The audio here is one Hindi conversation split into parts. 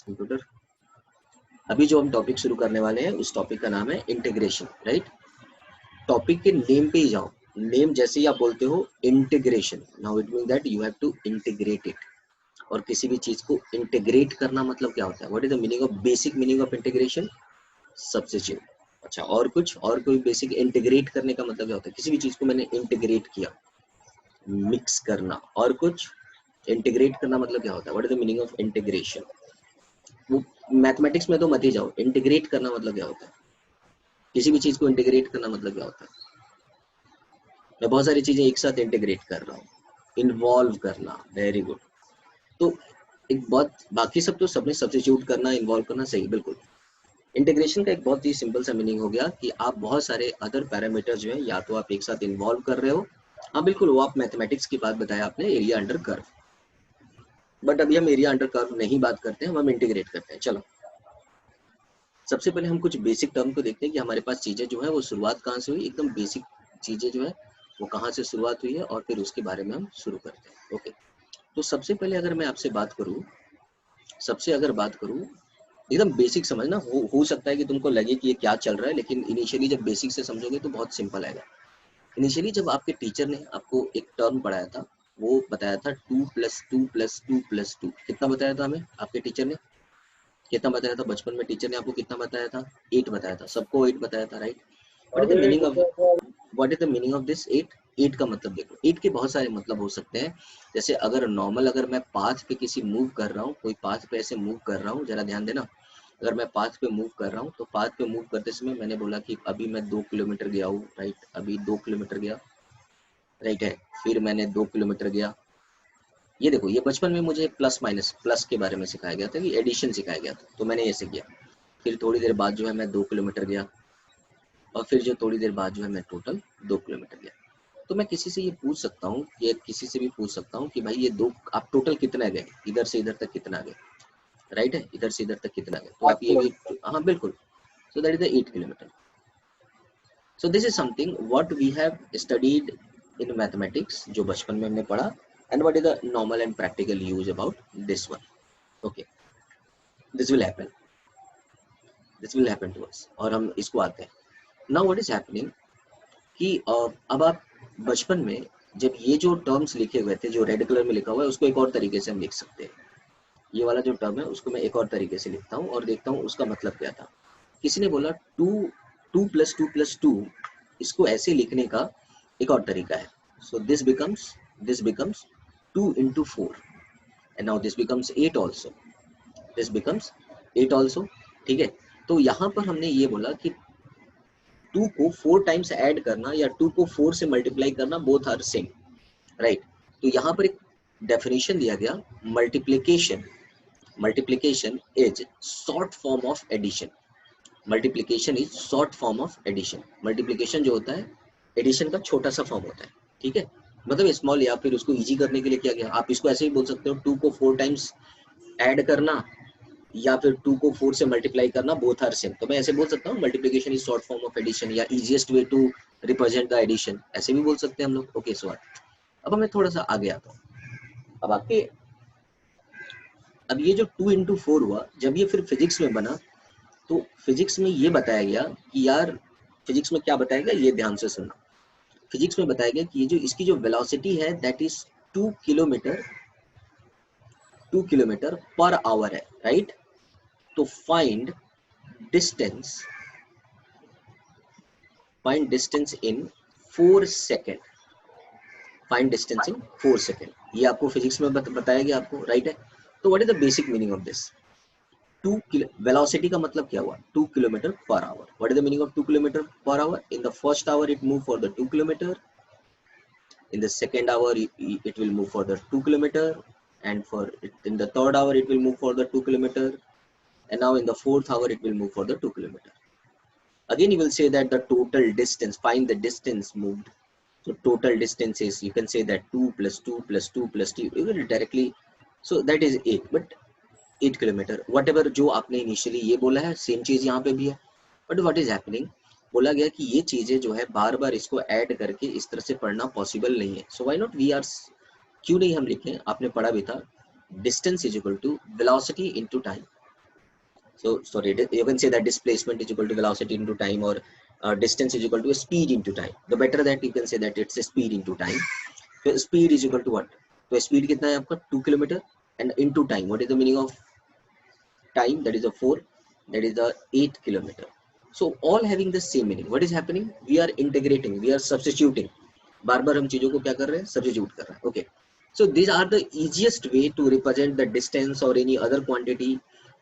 कंप्यूटर। अभी जो हम टॉपिक शुरू करने वाले हैं उस टॉपिक का नाम है इंटीग्रेशन, राइट। टॉपिक के नेम पे ही जाओ, नेम जैसे ही आप बोलते हो integration, now it mean that you have to integrate it. और किसी भी चीज को इंटीग्रेट करना मतलब क्या होता है, what is the meaning of, basic meaning of integration? Substitute. अच्छा, और कुछ और कोई बेसिक, इंटीग्रेट करने का मतलब क्या होता है? किसी भी चीज को मैंने इंटीग्रेट किया, मिक्स करना। और कुछ, इंटीग्रेट करना मतलब क्या होता है, what is the meaning of integration? वो मैथमेटिक्स में तो मत ही जाओ, इंटीग्रेट करना मतलब क्या होता है? किसी भी चीज को इंटीग्रेट करना मतलब क्या होता है? मैं बहुत सारी चीजें एक साथ इंटीग्रेट कर रहा हूँ, इन्वॉल्व करना, वेरी गुड। तो एक बहुत, बाकी सब तो सबने सब्स्टिट्यूट करना, इन्वॉल्व करना, सही, बिल्कुल। इंटीग्रेशन का एक बहुत ही सिंपल सा मीनिंग हो गया कि आप बहुत सारे अदर पैरामीटर जो है या तो आप एक साथ इन्वॉल्व कर रहे हो। हाँ बिल्कुल, वो आप मैथमेटिक्स की बात बताया आपने, एरिया अंडर कर्व। बट अभी हम एरिया अंडर कर्व नहीं बात करते हैं, हम इंटीग्रेट करते हैं। चलो, सबसे पहले हम कुछ बेसिक टर्म को देखते हैं कि हमारे पास चीजें जो है वो शुरुआत कहाँ से हुई, एकदम बेसिक चीजें जो है वो कहाँ से शुरुआत हुई है, और फिर उसके बारे में हम शुरू करते हैं। ओके, तो सबसे पहले अगर मैं आपसे बात करूँ, सबसे अगर बात करूँ, एकदम बेसिक समझना। हो सकता है कि तुमको लगे कि ये क्या चल रहा है, लेकिन इनिशियली जब बेसिक से समझोगे तो बहुत सिंपल आएगा। इनिशियली जब आपके टीचर ने आपको एक टर्म पढ़ाया था, वो बताया था 2+2+2+2। कितना बताया था हमें आपके टीचर ने? कितना बताया था बचपन में टीचर ने आपको? कितना बताया था? 8 बताया था, सबको 8 बताया था, right. What is the meaning of, what is the meaning of this 8? 8 का मतलब देखो, 8 के बहुत सारे मतलब हो सकते हैं। जैसे अगर नॉर्मल, अगर मैं पाथ पे किसी मूव कर रहा हूँ, कोई पाथ पे ऐसे मूव कर रहा हूँ, जरा ध्यान देना। अगर मैं पाथ पे मूव कर रहा हूँ, तो पाथ पे मूव करते समय मैंने बोला कि अभी मैं 2 किलोमीटर गया हूँ, राइट, अभी 2 किलोमीटर गया, राइट है। फिर मैंने 2 किलोमीटर गया। ये देखो, ये बचपन में मुझे प्लस माइनस, प्लस के बारे में सिखाया गया था, कि एडिशन सिखाया गया था, तो मैंने ऐसे किया। फिर थोड़ी देर बाद जो है मैं 2 किलोमीटर गया, और फिर जो थोड़ी देर बाद जो है मैं टोटल 2 किलोमीटर गया। तो मैं किसी से ये पूछ सकता हूँ, ये किसी से भी पूछ सकता हूँ कि भाई ये दो, आप टोटल कितना गए, इधर से इधर तक कितना गए, राइट है, इधर से इधर तक कितना गए, तो आप ये भी, हाँ बिल्कुल। So that is the 8 kilometre. So this is something what we have studied in mathematics, जो बचपन में हमने पढ़ा, and what is the normal and practical use about this one. Okay, this will happen, this will happen to us, और हम इसको आते हैं। नाउ व्हाट इज हैपनिंग कि अब आप बचपन में जब ये जो टर्म्स लिखे हुए थे, जो रेड कलर में लिखा हुआ है, उसको एक और तरीके से हम लिख सकते हैं। ये वाला जो टर्म है उसको मैं एक और तरीके से लिखता हूँ और देखता हूँ उसका मतलब क्या था। किसी ने बोला 2+2+2, इसको ऐसे लिखने का एक और तरीका है। So this becomes 2 into 4, and now this becomes 8 also, this becomes 8 also. ठीक है, तो यहाँ पर हमने ये बोला कि 2 को 4 टाइम्स ऐड करना या 2 को 4 से मल्टीप्लाई करना, बोथ आर सेम, राइट। तो यहाँ पर एक डेफिनेशन दिया गया, multiplication, multiplication is short form of addition, multiplication is short form of addition. Multiplication जो होता है, एडिशन का छोटा सा फॉर्म होता है, ठीक है, मतलब स्मॉल, या फिर उसको इजी करने के लिए किया गया। आप इसको ऐसे ही बोल सकते हो, 2 को 4 टाइम्स ऐड करना या फिर 2 को 4 से मल्टीप्लाई करना, बोथ आर सेम। तो मैं ऐसे बोल सकता हूँ, multiplication is short form of addition, या easiest way to represent the addition, ऐसे भी बोल सकते हैं हम लोग। ओके, सो अब मैं थोड़ा सा आगे आता हूँ। अब आपके, अब ये जो 2 into 4 हुआ, जब ये फिर फिजिक्स में बना, तो फिजिक्स में ये बताया गया कि यार, फिजिक्स में क्या बताया गया, ये ध्यान से सुनना। फिजिक्स में बताया गया कि ये जो इसकी जो वेलोसिटी है, that is 2 kilometre, 2 kilometre per our है, राइट। तो find distance, find distance in 4 second, find distance in 4 second. ये आपको फिजिक्स में बताया गया आपको, राइट है। तो what is the basic meaning of this? 2 kilo, velocity का मतलब क्या हुआ, 2 kilometre per our. What is the meaning of 2 kilometre per our? In the first hour it move for the 2 kilometre, in the second hour it will move for the 2 kilometer, and for in the third hour it will move for the 2 kilometer, and now in the fourth hour it will move for the 2 kilometer. Again you will say that the total distance, find the distance moved. So total distance is, you can say that 2+2+2+2, you will directly, so that is 8, but 8 kilometre, what ever जो आपने इनिशियली ये बोला है, सेम चीज यहाँ पे भी है। बट व्हाट इज हैपनिंग, बोला गया कि ये चीजें जो है बार बार इसको ऐड करके इस तरह से पढ़ना पॉसिबल नहीं है। So why not we are, क्यों नहीं हम लिखें, आपने पढ़ा भी था, distance is equal to velocity into time. So sorry, you can say that displacement is equal to velocity into time, or distance is equal to speed into time. The better that you can say that it's a speed into time. So speed is equal to what? तो speed कितना है आपका 2 kilometre, and into time, what is the meaning of time? That is a 4, that is the 8 kilometer. So all having the same meaning. What is happening? We are integrating, we are substituting. बार बार हम चीजों को क्या कर रहे हैं? Substitute कर रहे हैं. Okay. So these are the easiest way to represent the distance or any other quantity.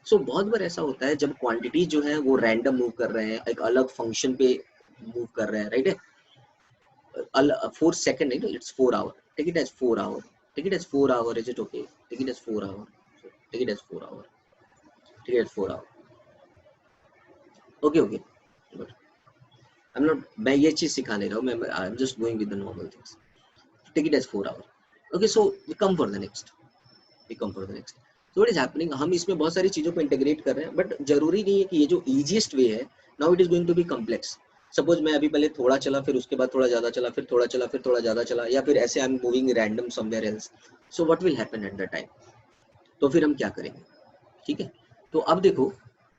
So बहुत बार ऐसा होता है जब quantity जो है वो random move कर रहे हैं, एक अलग function पे move कर रहे हैं, right है? 4 second नहीं, it's 4 hour. Take it as 4 hour. Take it as 4 hour. Is it okay? Take it as 4 hour. Take it as 4 hour. Take it as 4 hour. Okay. But I'm not, मैं ये चीज सिखा नहीं रहा हूँ, मैं I'm just going with the normal things. Take it as 4 hour. Okay, so we come for the next. So what is happening? हम इसमें बहुत सारी चीजों को इंटीग्रेट कर रहे हैं, बट जरूरी नहीं है कि ये जो easiest way है, now it is going to be complex. Suppose मैं अभी पहले थोड़ा चला, फिर उसके बाद थोड़ा ज्यादा चला, फिर थोड़ा चला, फिर थोड़ा ज्यादा चला, या फिर ऐसे I am moving random somewhere else. So what will happen at the time? तो फिर हम क्या करेंगे? ठीक है, तो अब देखो,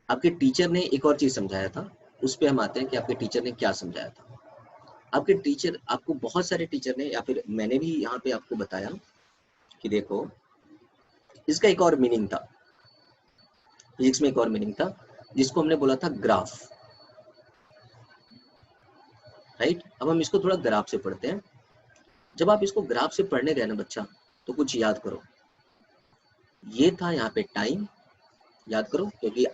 आपके टीचर ने एक और चीज समझाया था, उस पर हम आते हैं कि आपके टीचर ने क्या समझाया था. आपके टीचर, आपको बहुत सारे टीचर ने, या फिर मैंने भी यहाँ पे आपको बताया कि देखो इसका एक और मीनिंग था, फिजिक्स में एक और मीनिंग था जिसको हमने बोला था ग्राफ. राइट, अब हम इसको थोड़ा ग्राफ से पढ़ते हैं. जब आप इसको ग्राफ से पढ़ने गए ना बच्चा, तो कुछ याद करो. ये था यहाँ पे टाइम, याद करो, क्योंकि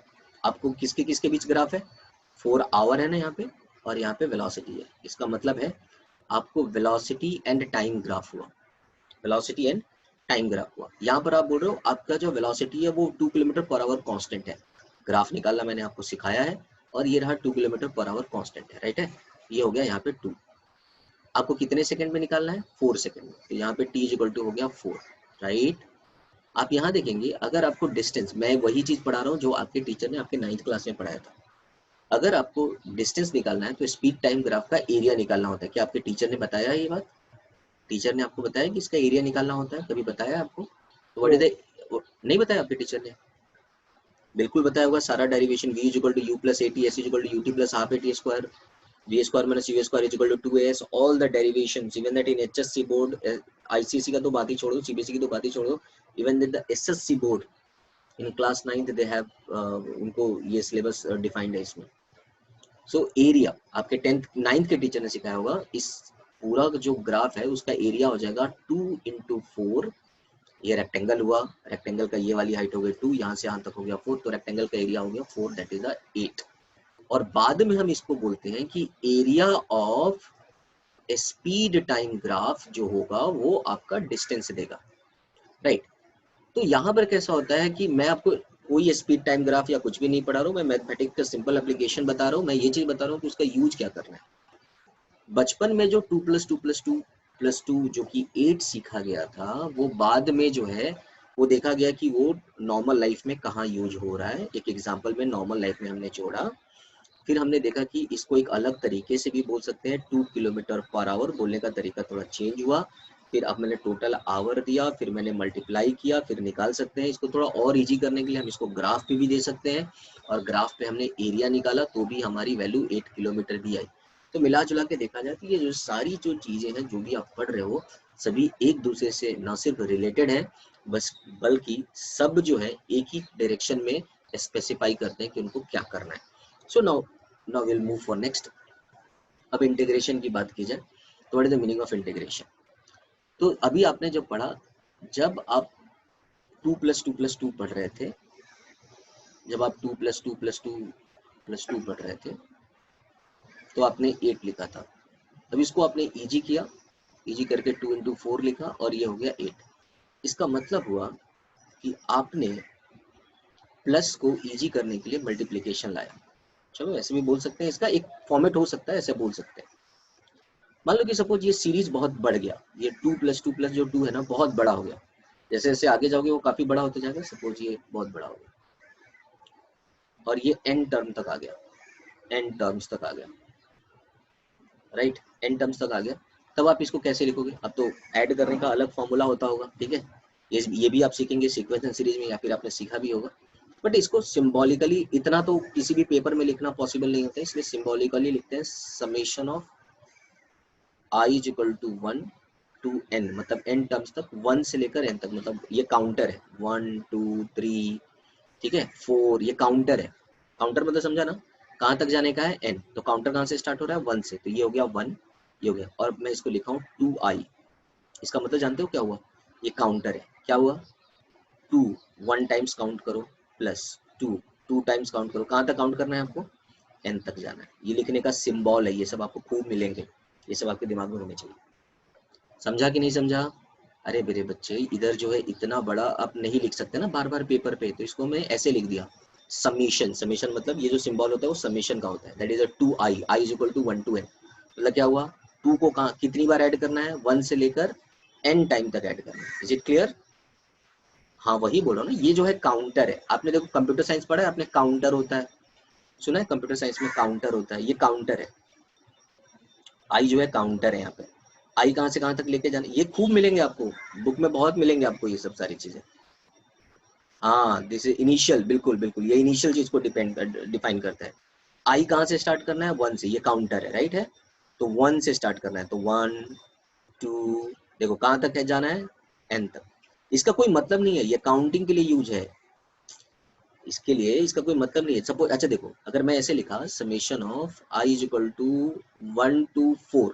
आपको किसके किसके बीच ग्राफ है? 4 आवर है ना यहाँ पे, और यहाँ पे वेलोसिटी है. इसका मतलब है आपको वेलोसिटी एंड टाइम ग्राफ हुआ. वेलोसिटी एंड टाइम ग्राफ हुआ. यहाँ पर आप बोल रहे हो आपका जो वेलोसिटी है वो 2 किलोमीटर पर आवर कांस्टेंट है. ग्राफ निकालना मैंने आपको सिखाया है, और ये रहा 2 किलोमीटर पर आवर कांस्टेंट है. राइट है, ये हो गया यहाँ पे 2. आपको कितने सेकंड में निकालना है? 4 सेकंड में. तो यहाँ पे t इक्वल टू हो गया 4. राइट, आप यहाँ देखेंगे, अगर आपको डिस्टेंस, मैं वही चीज पढ़ा रहा हूँ जो आपके टीचर ने आपके 9th क्लास में पढ़ाया था. अगर आपको डिस्टेंस निकालना है तो स्पीड टाइम ग्राफ का एरिया निकालना होता है. क्या आपके टीचर ने बताया ये बात? टीचर ने आपको बताया कि इसका एरिया निकालना होता है? कभी बताया आपको? तो व्हाट इज द, नहीं बताया आपके टीचर ने? बिल्कुल बताया होगा. सारा derivation v equal to u plus at, s equal to ut plus half at square, v square minus u square equal to 2as, all the derivations. Even that in HSC board, ICSE का तो बात ही छोड़ दो, CBSE की तो बात ही छोड़ दो, even that the SSC board in class 9th they have, उनको ये सिलेबस डिफाइंड है इसमें. सो एरिया आपके 9th के टीचर ने सिखाया होगा. इस पूरा जो ग्राफ है उसका एरिया हो जाएगा 2 × 4. ये रेक्टेंगल हुआ, रेक्टेंगल का ये वाली हाइट हो गई 2, यहाँ से यहाँ तक हो गया 4, तो रेक्टेंगल का एरिया हो गया 4, दैट इज द 8. और बाद में हम इसको बोलते हैं कि area of speed time graph जो होगा वो आपका डिस्टेंस देगा. राइट, तो यहाँ पर कैसा होता है कि मैं आपको कोई स्पीड टाइम ग्राफ या कुछ भी नहीं पढ़ा रहा हूँ, मैं मैथमेटिक्स का सिंपल एप्लीकेशन बता रहा हूँ. मैं ये चीज बता रहा हूँ कि उसका यूज क्या करना है. बचपन में जो 2 + 2 + 2 + 2 जो कि 8 सीखा गया था, वो बाद में जो है वो देखा गया कि वो नॉर्मल लाइफ में कहाँ यूज हो रहा है. एक एग्जांपल में नॉर्मल लाइफ में हमने जोड़ा, फिर हमने देखा कि इसको एक अलग तरीके से भी बोल सकते हैं. 2 किलोमीटर पर आवर बोलने का तरीका थोड़ा चेंज हुआ. फिर अब मैंने टोटल आवर दिया, फिर मैंने मल्टीप्लाई किया, फिर निकाल सकते हैं. इसको थोड़ा और इजी करने के लिए हम इसको ग्राफ पे भी दे सकते हैं, और ग्राफ पे हमने एरिया निकाला तो भी हमारी वैल्यू 8 किलोमीटर भी आई. तो मिला जुला के देखा जाए तो ये जो सारी जो चीजें हैं जो भी आप पढ़ रहे हो, सभी एक दूसरे से न सिर्फ रिलेटेड है, बस बल्कि सब जो है एक ही डायरेक्शन में स्पेसिफाई करते हैं कि उनको क्या करना है. So now will move for next. अब इंटीग्रेशन की बात की जाए तो what is the meaning of integration. तो अभी आपने जब पढ़ा, जब आप 2 + 2 + 2 पढ़ रहे थे, जब आप 2 + 2 + 2 + 2 पढ़ रहे थे, तो आपने 8 लिखा था. अब इसको आपने इजी किया, इजी करके 2 × 4 लिखा, और ये हो गया 8. इसका मतलब हुआ कि आपने प्लस को इजी करने के लिए मल्टीप्लिकेशन लाया. चलो ऐसे भी बोल सकते हैं, इसका एक फॉर्मेट हो सकता है, ऐसे बोल सकते हैं. मान लो कि सपोज ये सीरीज बहुत बढ़ गया, ये 2 + 2 + जो 2 है ना बहुत बड़ा हो गया. जैसे जैसे आगे जाओगे वो काफी बड़ा होता जाएगा. सपोज ये बहुत बड़ा हो गया और ये n टर्म तक आ गया, n टर्म्स तक आ गया. राइट, n टर्म्स तक आ गया. तब आप इसको कैसे लिखोगे? अब तो ऐड करने का अलग फॉर्मूला होता होगा. ठीक है, ये भी आप सीखेंगे सीक्वेंस एंड सीरीज में, या फिर आपने सीखा भी होगा. बट इसको सिंबॉलिकली इतना तो किसी भी पेपर में लिखना पॉसिबल नहीं होता है, इसलिए सिंबॉलिकली लिखते हैं summation of i is equal to 1 to n, मतलब n टर्म्स तक 1 से लेकर n तक, मतलब ये काउंटर है 1 2 3, ठीक है 4, ये काउंटर है। काउंटर मतलब समझा ना, कहाँ तक जाने का है n, तो काउंटर कहाँ से स्टार्ट हो रहा है 1 से, तो ये हो गया 1, ये हो गया, और मैं इसको लिखा हूँ 2i। इसका मतलब जानते हो क्या हुआ, ये काउंटर है, क्या हुआ 2, 1 टाइम्स काउंट करो प्लस 2, 2 टाइम्स काउंट करो, कहाँ तक काउंट करना है आपको n तक जाना है। ये लिखने का सिंबल है, ये सब आपको खूब मिलेंगे, ये सब आपके दिमाग में होने चाहिए। समझा कि नहीं समझा? अरे मेरे बच्चे इधर जो है इतना बड़ा आप नहीं लिख सकते ना बार बार पेपर पे, तो इसको मैं ऐसे लिख दिया समीशन। समीशन मतलब ये जो सिंबल होता है वो समीशन का होता है, that is a 2i, i is equal to 1 to n। मतलब क्या हुआ, 2 को कहाँ कितनी बार ऐड करना है, 1 से लेकर n टाइम तक ऐड करना है। Is it clear? हाँ वही बोलो ना, ये जो है काउंटर है। आपने देखो कंप्यूटर साइंस पढ़ा है आपने, काउंटर होता है, सुना है कंप्यूटर साइंस में काउंटर होता है, ये काउंटर है। आई जो है काउंटर है यहाँ पे। आई कहाँ से कहाँ तक लेके जाना, ये खूब मिलेंगे आपको, बुक में बहुत मिलेंगे आपको ये सब सारी चीजें। हाँ दिस इज इनिशियल, बिल्कुल बिल्कुल, ये इनिशियल चीज को डिफाइन करता है। आई कहाँ से स्टार्ट करना है 1 से, ये काउंटर है राइट है, तो 1 से स्टार्ट करना है, तो 1 2, देखो कहाँ तक है जाना है n तक। इसका कोई मतलब नहीं है, ये काउंटिंग के लिए यूज है, इसके लिए इसका कोई मतलब नहीं है। सपोज अच्छा देखो, अगर मैं ऐसे लिखा summation of i is equal to 1 to 4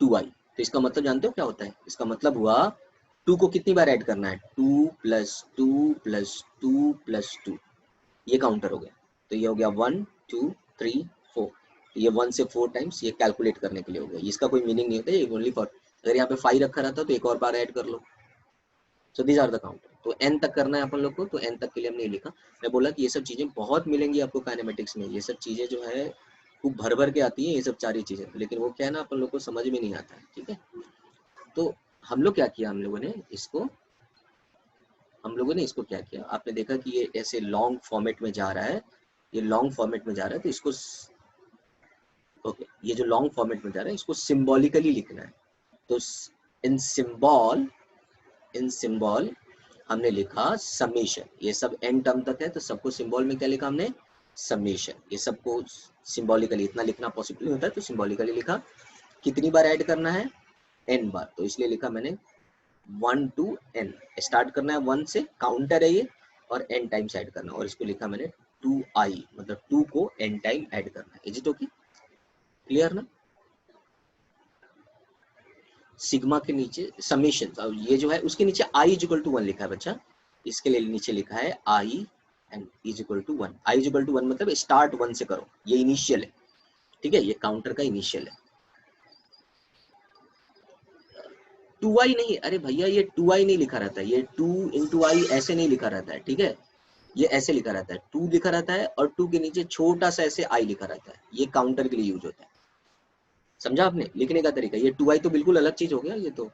2i, तो इसका मतलब जानते हो क्या होता है, इसका मतलब हुआ 2 को कितनी बार ऐड करना है, 2 प्लस 2 प्लस 2 प्लस 2, ये काउंटर हो गया। तो ये हो गया 1 2 3 4, तो ये 1 से 4 टाइम्स ये कैलकुलेट करने के लिए हो गया, इसका कोई मीनिंग नहीं होता, ये ओनली फॉर, अगर यहाँ पे 5 रखा रहता तो एक और बार ऐड कर लो। So these are the counter, तो n तक करना है अपन लोग को, तो n तक के लिए हमने लिखा। मैं बोला कि ये सब चीजें बहुत मिलेंगी आपको काइनेमेटिक्स में, ये सब चीजें जो है खूब भर भर के आती है ये सब सारी चीजें, लेकिन वो क्या है ना अपन लोग को समझ में नहीं आता है, ठीक है। तो हम लोग क्या किया, हम लोगों ने इसको क्या किया, आपने देखा कि ये ऐसे लॉन्ग फॉर्मेट में जा रहा है, ये लॉन्ग फॉर्मेट में जा रहा है, तो इसको ओके, ये जो लॉन्ग फॉर्मेट में जा रहा है इसको सिंबॉलिकली लिखना है। तो इन सिंबल, इन सिंबल हमने लिखा समेशन, ये सब एन टर्म तक है, तो सबको सिंबल में क्या लिखा हमने, समेशन। ये सबको सिंबॉलिकली इतना लिखना पॉसिबल नहीं होता है, तो सिंबॉलिकली लिखा। कितनी बार ऐड करना है, n बार, तो इसलिए लिखा मैंने 1 to n, स्टार्ट करना है 1 से, काउंटर है ये, और n टाइम्स ऐड करना, और इसको लिखा मैंने 2i, मतलब 2 को n टाइम ऐड करना है। इज इट ओके, क्लियर ना? सिग्मा के नीचे समेशन, ये जो है उसके नीचे i इज इक्वल टू 1 लिखा है बच्चा, इसके लिए नीचे लिखा है i and is equal to 1। i is equal to 1 मतलब स्टार्ट 1 से करो, ये इनिशियल है, ठीक है, ये काउंटर का इनिशियल है। 2i नहीं, अरे भैया ये 2i नहीं लिखा रहता है, ये 2 into i ऐसे नहीं लिखा रहता है, ठीक है, ये ऐसे लिखा रहता है, 2 लिखा रहता है और 2 के नीचे छोटा सा ऐसे i लिखा रहता है, ये काउंटर के लिए यूज होता है। समझा आपने लिखने का तरीका, ये 2i तो बिल्कुल अलग चीज हो गया ये तो,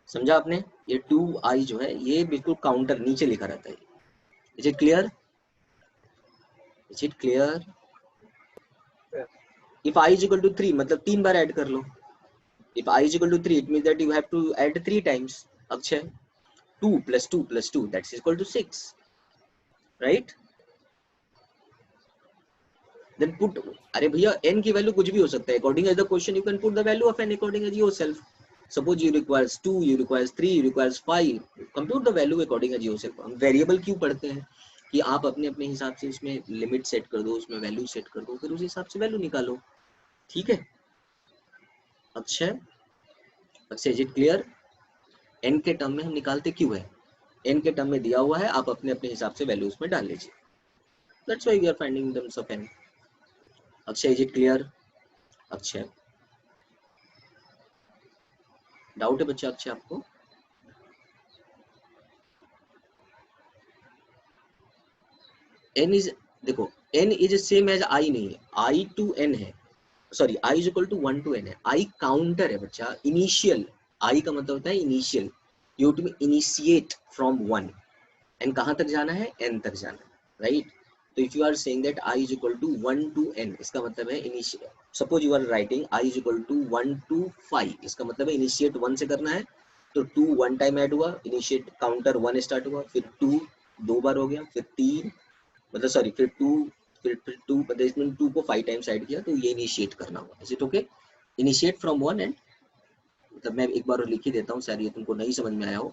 समझा आपने, ये 2i जो है ये बिल्कुल काउंटर नीचे लिखा रहता है। Is it clear, is it clear? If i is equal to 3 मतलब 3 बार ऐड कर लो, if i is equal to 3 it means that you have to add 3 times. अच्छा 2 plus 2 plus 2 that's equal to 6, right? Then put, अरे भैया n की वैल्यू कुछ भी हो सकता है, according as the question you can put the value of n according as yourself. Suppose you requires 2, you requires 3, you requires 5, compute the value according as yourself. हम वेरिएबल क्यों पढ़ते हैं कि आप अपने अपने हिसाब से उसमें लिमिट सेट कर दो, उसमें वैल्यू सेट कर दो, फिर उस हिसाब से वैल्यू निकालो, ठीक है। अच्छा अच्छा, इज इट क्लियर? n के टर्म में हम निकालते क्यों है, n के टर्म में दिया हुआ है, आप अपने अपने हिसाब से वैल्यू उसमें डाल लीजिए, that's why we are finding terms of n। अच्छा इज इट क्लियर? अच्छा डाउट है बच्चा, अच्छा आपको? n इज, देखो n is same as i नहीं है, i टू n है, sorry i is equal to 1 to n है, i काउंटर है बच्चा, इनिशियल, i का मतलब होता है initial, you to initiate from 1, n कहाँ तक जाना है, n तक जाना है, राइट। तो if you are saying that i is equal to 1 to n, इसका मतलब है initial, suppose you are writing i is equal to 1 to 5, इसका मतलब है इनिशिएट 1 से करना है, तो 2 1 टाइम ऐड हुआ, इनिशिएट काउंटर 1 स्टार्ट हुआ, फिर 2 2 बार हो गया, फिर 3, मतलब सॉरी फिर 2, फिर 2, मतलब इसमें 2 को 5 टाइम्स ऐड किया, तो ये इनिशिएट करना होगा। Is it okay? Initiate from 1 and, मतलब मैं एक बार लिख ही देता हूँ, शायद ये तुमको नहीं समझ में आया हो,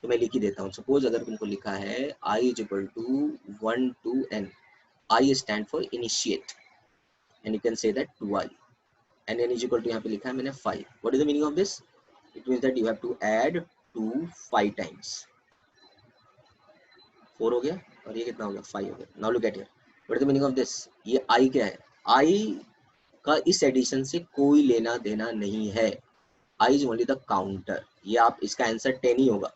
तो मैं लिख ही देता हूँ। सपोज अगर तुमको लिखा है I is equal to 1 to n, I stand for initiate and you can say that 2i, and n is equal to यहाँ पे लिखा है मैंने 5। What is the meaning of this? It means that you have to add 2 5 times. 4 हो गया और ये कितना हो गया? 5 हो गया। Now look at here, what is the meaning of this? ये I क्या है? I का इस एडिशन से कोई लेना देना नहीं है। I is only the counter. ये आप, इसका आंसर 10 ही होगा।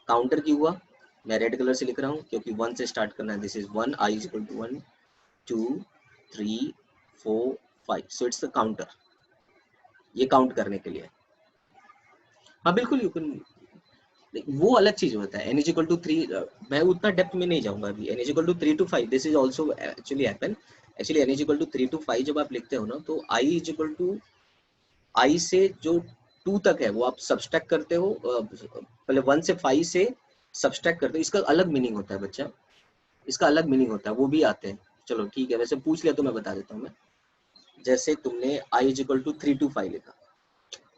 काउंटर क्यों हुआ? मैं रेड कलर से लिख रहा हूँ क्योंकि 1 से स्टार्ट करना है। This is 1, I is equal to 1 2 3 4 5, so it's the counter. ये काउंट करने के लिए। हाँ बिल्कुल, यू कैन, वो अलग चीज होता है। n इज इक्वल टू 3, मैं उतना डेप्थ में नहीं जाऊंगा अभी। n is equal to 3 to 5, this is also actually happen. Actually n is equal to 3 to 5 जब आप लिखते हो ना, तो I is equal to, I से जो 2 तक है वो आप सब्सट्रैक्ट करते हो, पहले 1 से 5 से सब्सट्रैक्ट करते हो। इसका अलग मीनिंग होता है बच्चा, इसका अलग मीनिंग होता है, वो भी आते हैं। चलो ठीक है, वैसे पूछ लिया तो मैं बता देता हूँ। मैं, जैसे तुमने I is equal to 3 to 5 लिखा,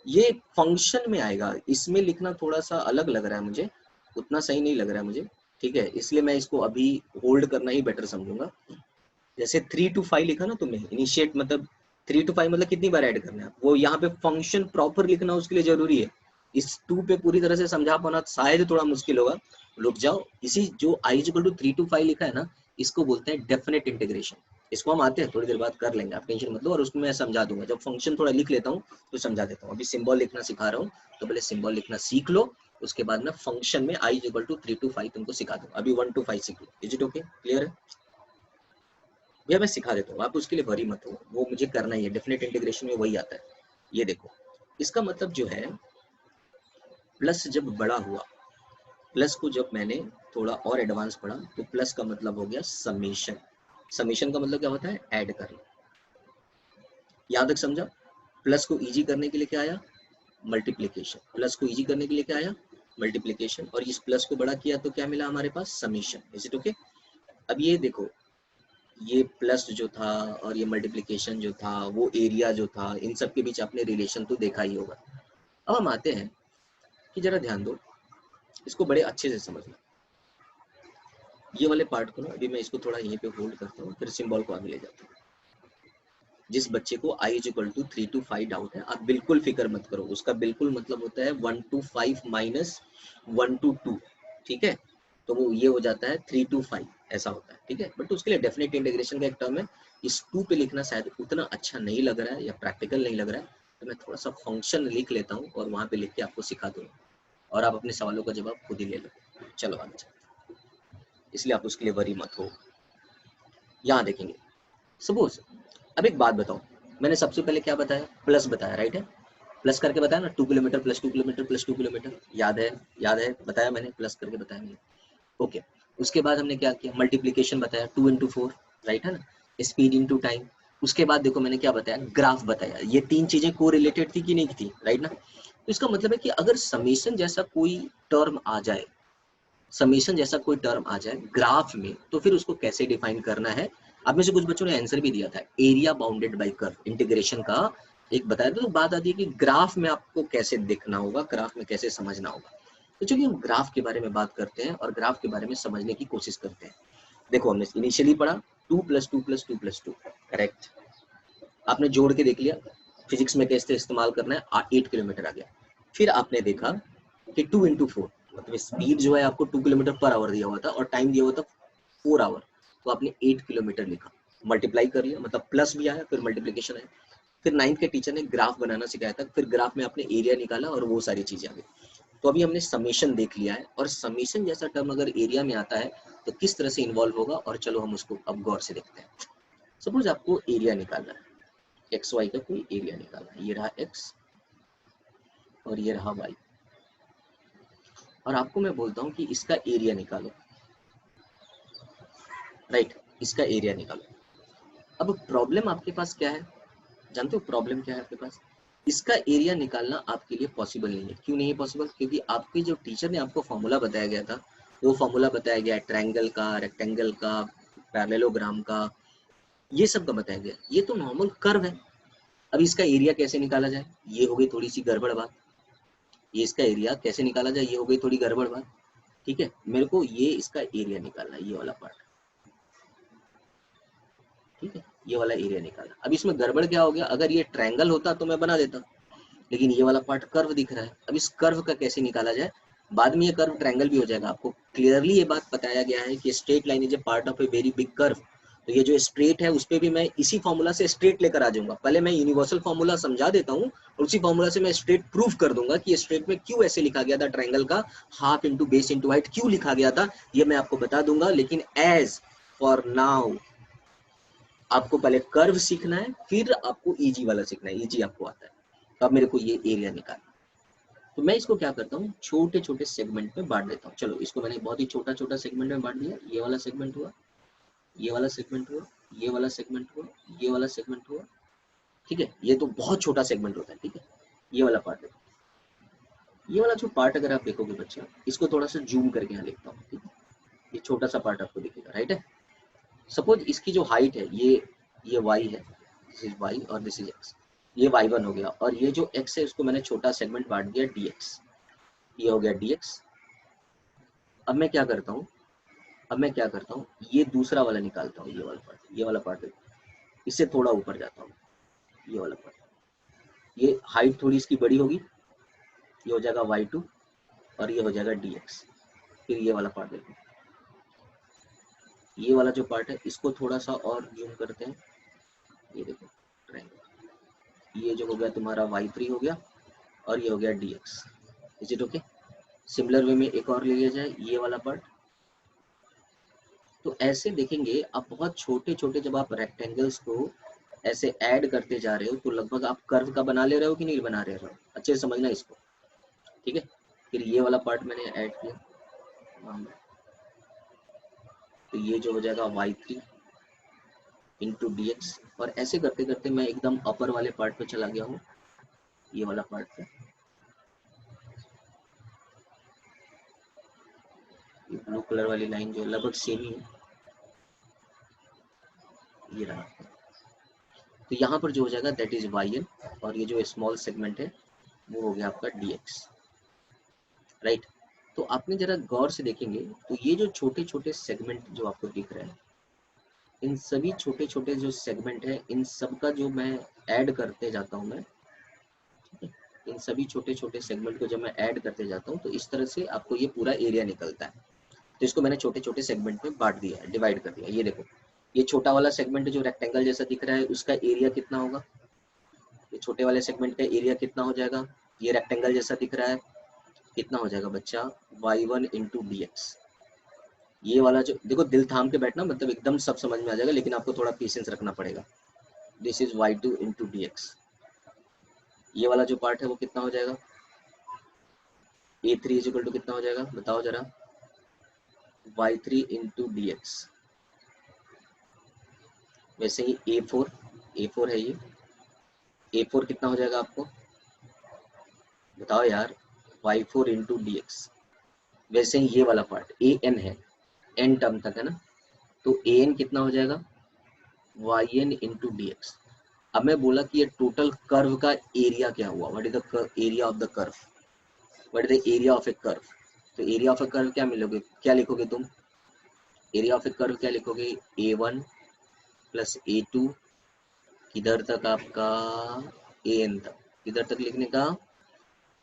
ये फंक्शन में आएगा। इसमें लिखना थोड़ा सा अलग लग रहा है मुझे, उतना सही नहीं लग रहा है मुझे, ठीक है, इसलिए मैं इसको अभी होल्ड करना ही बेटर समझूंगा। जैसे 3 to 5 लिखा ना तुमने, इनिशिएट मतलब 3 to 5 मतलब कितनी बार ऐड करना है, वो यहाँ पे फंक्शन प्रॉपर लिखना उसके लिए जरूरी है। इस 2 पे पूरी तरह से समझा पाना शायद थोड़ा मुश्किल होगा, रुक जाओ। इसी जो I इक्वल टू 3 to 5 लिखा है ना, इसको बोलते हैं डेफिनेट इंटीग्रेशन। इसको हम आते हैं थोड़ी देर बाद कर लेंगे, आप टेंशन मत लो, और उसमें मैं समझा दूंगा। जब फंक्शन थोड़ा लिख लेता हूँ तो समझा देता हूँ। अभी सिंबल लिखना सिखा रहा हूँ, तो पहले सिंबल लिखना सीख लो, उसके बाद में फंक्शन में I इक्वल टू 3 to 5 तुमको सिखा दूंगा। अभी 1 to 5 सीख लो। Is it okay? क्लियर है भैया? मैं सिखा देता हूँ, आप उसके लिए वरी मत हो, वो मुझे करना ही है। डेफिनेट इंटीग्रेशन में वही आता है। ये देखो, इसका मतलब जो है, प्लस जब बड़ा हुआ, प्लस को जब मैंने थोड़ा और एडवांस पढ़ा, तो प्लस का मतलब हो गया समेशन। समेशन का मतलब क्या होता है? ऐड करना। यहाँ तक समझा? प्लस को इजी करने के लिए क्या आया? मल्टीप्लीकेशन। प्लस को इजी करने के लिए क्या आया? मल्टीप्लीकेशन। और इस प्लस को बड़ा किया तो क्या मिला हमारे पास? समेशन। Is it okay? अब ये देखो, ये प्लस जो था और ये मल्टीप्लिकेशन जो था, वो एरिया जो था, इन सब के बीच आपने रिलेशन तो देखा ही होगा। अब हम आते हैं कि जरा ध्यान दो, इसको बड़े अच्छे से समझना। ये वाले पार्ट को ना, अभी मैं इसको थोड़ा यहीं पे होल्ड करता हूँ, फिर सिंबल को आगे ले जाता हूँ। जिस बच्चे को I is equal to 3 to 5 doubt है, आप बिल्कुल फिक्र मत करो, उसका बिल्कुल मतलब होता है 1 to 5 माइनस 1 to 2, ठीक है? तो वो ये हो जाता है 3 to 5, ऐसा होता है, ठीक है? बट उसके लिए डेफिनेट इंटीग्रेशन का एक टर्म है। इस 2 पे लिखना शायद उतना अच्छा नहीं लग रहा है या प्रैक्टिकल नहीं लग रहा है, तो मैं थोड़ा सा फंक्शन लिख लेता हूँ और वहाँ पे लिख के आपको सिखा दूंगा, और आप अपने सवालों का जवाब खुद ही ले लो। चलो आगे चलो, इसलिए आप उसके लिए वरी मत हो। यहाँ देखेंगे, सपोज, अब एक बात बताओ, मैंने सबसे पहले क्या बताया? प्लस बताया, राइट है? प्लस करके बताया ना, 2 kilometre plus 2 kilometre plus 2 kilometre, याद है? याद है, बताया मैंने, प्लस करके बताया मैंने। ओके, उसके बाद हमने क्या किया? मल्टीप्लीकेशन बताया, 2 into 4, राइट है ना? Speed into time. उसके बाद देखो मैंने क्या बताया? ग्राफ बताया। ये 3 चीजें को रिलेटेड थी कि नहीं थी, राइट ना? तो इसका मतलब है कि अगर समेशन जैसा कोई टर्म आ जाए, समेशन जैसा कोई टर्म आ जाए ग्राफ में, तो फिर उसको कैसे डिफाइन करना है? आप में से कुछ बच्चों ने आंसर भी दिया था, area bounded by curve, integration का एक बताया था। तो बात आती है कि ग्राफ में आपको कैसे देखना होगा, ग्राफ में कैसे समझना होगा। तो चलिए हम ग्राफ के बारे में बात करते हैं और ग्राफ के बारे में समझने की कोशिश करते हैं। देखो, हमने इनिशियली पढ़ा 2 + 2 + 2 + 2, करेक्ट? आपने जोड़ के देख लिया, फिजिक्स में कैसे इस्तेमाल करना है, 8 किलोमीटर आ गया। फिर आपने देखा कि 2 into 4, मतलब स्पीड जो है आपको 2 किलोमीटर पर आवर दिया हुआ था और टाइम दिया हुआ था 4 आवर, तो आपने 8 किलोमीटर लिखा, मल्टीप्लाई कर लिया, मतलब प्लस भी आया, फिर मल्टीप्लीकेशन आया। फिर 9th के टीचर ने ग्राफ बनाना सिखाया था, फिर ग्राफ में आपने एरिया निकाला और वो सारी चीजें आ गई। तो अभी हमने समेशन देख लिया है, और समेशन जैसा टर्म अगर एरिया में आता है तो किस तरह से इन्वॉल्व होगा, और चलो हम उसको अब गौर से देखते हैं। सपोज आपको एरिया निकालना है, एक्स वाई का कोई एरिया निकालना है, ये रहा एक्स और ये रहा वाई, और आपको मैं बोलता हूँ कि इसका एरिया निकालो, राइट? इसका एरिया निकालो। अब प्रॉब्लम आपके पास क्या है? जानते हो प्रॉब्लम क्या है आपके पास? इसका एरिया निकालना आपके लिए पॉसिबल नहीं है। क्यों नहीं है पॉसिबल? क्योंकि आपके जो टीचर ने आपको फॉर्मूला बताया गया था, वो फॉर्मूला बताया गया है ट्रायंगल का, रेक्टेंगल का, पैरेललोग्राम का, ये सब का बताया गया। ये तो नॉर्मल कर्व है। अब इसका एरिया कैसे निकाला जाए, ये हो गई थोड़ी सी गड़बड़ बात। ये इसका एरिया कैसे निकाला जाए, ये हो गई थोड़ी गड़बड़ बात। ठीक है, मेरे को ये इसका एरिया निकालना है, ये वाला पार्ट। ठीक है, ये वाला एरिया निकाला। अब इसमें गड़बड़ क्या हो गया, अगर ये ट्रायंगल होता तो मैं बना देता, लेकिन ये वाला पार्ट कर्व दिख रहा है। अब इस कर्व का कैसे निकाला जाए, बाद में ये कर्व ट्रायंगल भी हो जाएगा। आपको क्लियरली ये बात बताया गया है कि straight line is a part of a very big curve. तो ये जो स्ट्रेट है उस पर भी मैं इसी फॉर्मूला से स्ट्रेट लेकर आ जाऊंगा। पहले मैं यूनिवर्सल फॉर्मूला समझा देता हूँ और उसी फॉर्मूला से मैं स्ट्रेट प्रूफ कर दूंगा कि स्ट्रेट में क्यों ऐसे लिखा गया था, ट्रायंगल का half into base into height क्यों लिखा गया था, ये मैं आपको बता दूंगा। लेकिन एज फॉर नाउ आपको पहले कर्व सीखना है, फिर आपको इजी वाला सीखना है। इजी आपको आता है, तो अब मेरे को ये एरिया निकालना। तो मैं इसको क्या करता हूँ, छोटे छोटे सेगमेंट में बांट देता हूँ। चलो इसको मैंने बहुत ही छोटा छोटा सेगमेंट में बांट दिया। ये वाला सेगमेंट हुआ, ये वाला सेगमेंट हुआ, ये वाला सेगमेंट हुआ, ये वाला सेगमेंट हुआ। ठीक है, ये तो बहुत छोटा सेगमेंट होता है। ठीक है, ये वाला पार्ट है। ये वाला जो पार्ट अगर आप देखोगे बच्चा, इसको थोड़ा सा जूम करके यहाँ लिखता हूँ। ठीक है, ये छोटा सा पार्ट आपको दिखेगा, राइट है। सपोज इसकी जो हाइट है ये वाई है, दिस इज वाई और दिस इज एक्स। ये y1 हो गया, और ये जो x है उसको मैंने छोटा सेगमेंट बांट दिया dx। ये हो गया dx। अब मैं क्या करता हूँ, ये दूसरा वाला निकालता हूँ, ये वाला पार्ट इससे थोड़ा ऊपर जाता हूँ। ये वाला पार्ट, ये हाइट थोड़ी इसकी बड़ी होगी, ये हो जाएगा y2 और ये हो जाएगा dx। फिर ये वाला पार्ट देखो, ये वाला जो पार्ट है इसको थोड़ा सा और जूम करते हैं। ये देखो ट्रायंगल, ये जो हो गया तुम्हारा y3 हो गया और ये हो गया dx। Is it okay. Similar way में एक और ले लिया जाए, ये वाला पार्ट। तो ऐसे देखेंगे आप, बहुत छोटे छोटे जब आप रेक्टेंगल्स को ऐसे ऐड करते जा रहे हो तो लगभग आप कर्व का बना ले रहे हो कि नहीं बना रहे हो। अच्छे से समझना इसको। ठीक है, फिर ये वाला पार्ट मैंने ऐड किया, तो ये जो हो जाएगा y3 इंटू डी एक्स। और ऐसे करते करते मैं एकदम अपर वाले पार्ट पे चला गया हूँ, ये वाला पार्ट पे। ये ब्लू कलर वाली लाइन जो लगभग सेम ही है, ये रहा। तो यहाँ पर जो हो जाएगा दैट इज yn, और ये जो स्मॉल सेगमेंट है वो हो गया आपका dx, राइट। तो आपने जरा गौर से देखेंगे तो ये जो छोटे छोटे सेगमेंट जो आपको दिख रहे हैं, इन सभी छोटे छोटे जो सेगमेंट है इन सब का जो मैं ऐड करते जाता हूँ मैं, इन सभी छोटे छोटे सेगमेंट को जब मैं ऐड करते जाता हूँ तो इस तरह से आपको ये पूरा एरिया निकलता है। तो इसको मैंने छोटे छोटे सेगमेंट में बांट दिया है, डिवाइड कर दिया। ये देखो, ये छोटा वाला सेगमेंट जो रेक्टेंगल जैसा दिख रहा है उसका एरिया कितना होगा, ये छोटे वाले सेगमेंट का एरिया कितना हो जाएगा, ये रेक्टेंगल जैसा दिख रहा है कितना हो जाएगा बच्चा, y1 इंटू डी एक्स। ये वाला जो देखो, दिल थाम के बैठना, मतलब एकदम सब समझ में आ जाएगा, लेकिन आपको थोड़ा पेशेंस रखना पड़ेगा। This is y2 into d x. ये वाला जो पार्ट है वो कितना हो जाएगा, a3 इज इक्वल टू कितना हो जाएगा बताओ जरा, y3 इंटू डी एक्स। वैसे ही a4 है, ये a4 कितना हो जाएगा आपको बताओ यार, y4 इंटू डी एक्स। वैसे ही ये वाला पार्ट an है, n टर्म तक है ना, तो an कितना हो जाएगा yn इंटू डी एक्स। अब मैं बोला कि ये टोटल कर्व का एरिया क्या हुआ, what is the area of the curve, what is the area of A curve. तो एरिया ऑफ ए कर्व क्या मिलोगे, क्या लिखोगे तुम, एरिया ऑफ ए कर्व क्या लिखोगे, a1 प्लस a2 किधर तक आपका an तक, किधर तक लिखने का,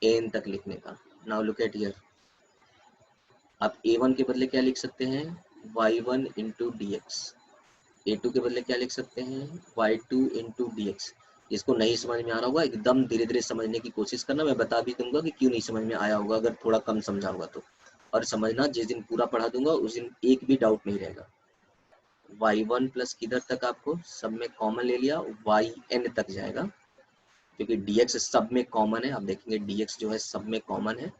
an तक लिखने का। नाउ लुक एट हियर, आप a1 के बदले क्या लिख सकते हैं, y1 into d x. a2 के बदले क्या लिख सकते हैं, y2 इंटू डी एक्स। जिसको नहीं समझ में आ रहा होगा एकदम धीरे धीरे समझने की कोशिश करना, मैं बता भी दूंगा कि क्यों नहीं समझ में आया होगा अगर थोड़ा कम समझा होगा तो। और समझना, जिस दिन पूरा पढ़ा दूंगा उस दिन एक भी डाउट नहीं रहेगा। y1 प्लस किधर तक आपको सब में कॉमन ले लिया, yn तक जाएगा, क्योंकि dx सब में कॉमन है। आप देखेंगे dx जो है सब में कॉमन है,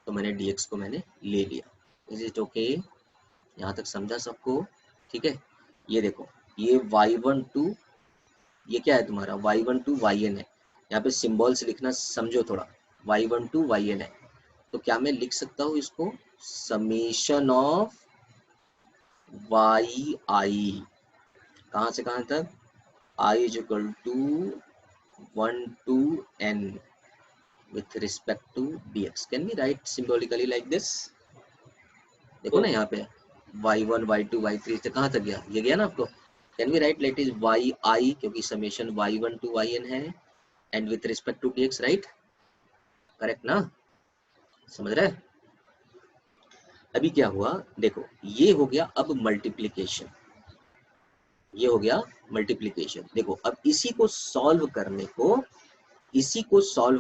तो मैंने dx को मैंने ले लिया। इज इट ओके, यहाँ तक समझा सबको, ठीक है। ये देखो, ये y1 टू, ये क्या है तुम्हारा y1 टू yn है। यहाँ पे सिंबल्स लिखना समझो थोड़ा, y1 टू yn है। तो क्या मैं लिख सकता हूँ इसको समेशन ऑफ वाई आई, कहां से कहां तक, I is equal to 1 to n with respect to dx. Can we write symbolically like this? देखो ना यहाँ पे y1 y2 y3 से कहाँ तक गया, ये गया ना आपको. Can we write let is Y I, क्योंकि समेशन y1 to yn है, and with respect to dx, right? Correct ना, समझ रहे? अभी क्या हुआ देखो, ये हो गया अब मल्टीप्लीकेशन, ये हो गया मल्टीप्लीकेशन. देखो अब इसी को सॉल्व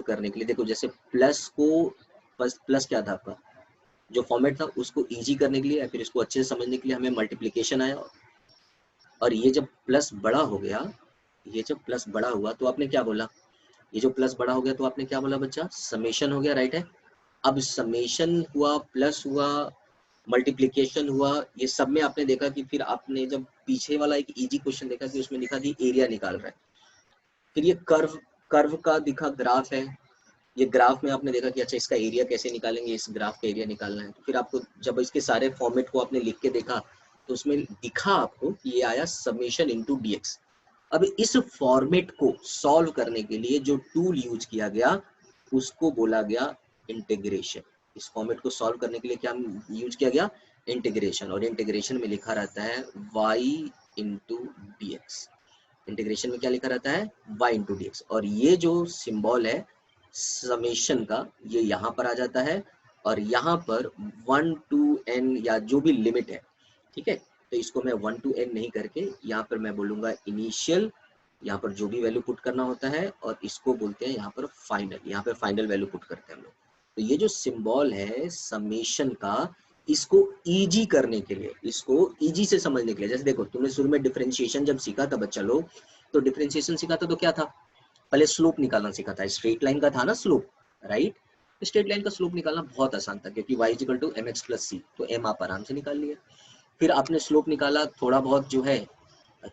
करने के लिए देखो, जैसे प्लस को, प्लस क्या था आपका जो फॉर्मेट था, उसको इजी करने के लिए या फिर इसको अच्छे से समझने के लिए हमें मल्टीप्लिकेशन आया. और ये जब प्लस बड़ा हो गया, ये जब प्लस बड़ा हुआ तो आपने क्या बोला, ये जो प्लस बड़ा हो गया तो आपने क्या बोला बच्चा, समेशन हो गया, राइट है? अब समेशन हुआ, प्लस हुआ, मल्टीप्लिकेशन हुआ, ये सब में आपने देखा कि फिर आपने जब पीछे वाला एक इजी क्वेश्चन देखा कि उसमें लिखा कि एरिया निकाल रहा है. फिर ये कर्व का दिखा ग्राफ है, ये ग्राफ में आपने देखा कि अच्छा इसका एरिया कैसे निकालेंगे, इस ग्राफ का एरिया निकालना है. तो फिर आपको जब इसके सारे फॉर्मेट को आपने लिख के देखा तो उसमें दिखा आपको कि ये आया समेशन इनटू डीएक्स. अब इस फॉर्मेट को सॉल्व करने के लिए जो टूल यूज किया गया उसको बोला गया इंटीग्रेशन. इस फॉर्मेट को सॉल्व करने के लिए क्या यूज किया गया, इंटीग्रेशन. और इंटीग्रेशन में लिखा रहता है y into d x. Integration में क्या लिखा रहता है, y इंटू डी एक्स. और ये जो सिंबल है समेशन का, ये यहाँ पर आ जाता है, और यहाँ पर 1 to n या जो भी लिमिट है, ठीक है, तो इसको मैं 1 to n नहीं करके यहाँ पर मैं बोलूंगा इनिशियल, यहाँ पर जो भी वैल्यू पुट करना होता है, और इसको बोलते हैं यहाँ पर फाइनल, यहाँ पर फाइनल वैल्यू पुट करते हैं हम लोग. तो ये जो सिंबल है समेशन का, इसको इजी करने के लिए, इसको इजी से समझने के लिए, जैसे देखो तुमने शुरू में डिफरेंशिएशन जब सीखा था बच्चा लोग, तो डिफरेंशिएशन सीखा था तो क्या था, पहले स्लोप निकालना सीखा था, स्ट्रेट लाइन का था ना स्लोप, राइट? स्ट्रेट लाइन का स्लोप निकालना बहुत आसान था, क्योंकि y equal to mx plus c, तो m आप आराम से निकाल लिया. फिर आपने स्लोप निकाला थोड़ा बहुत जो है,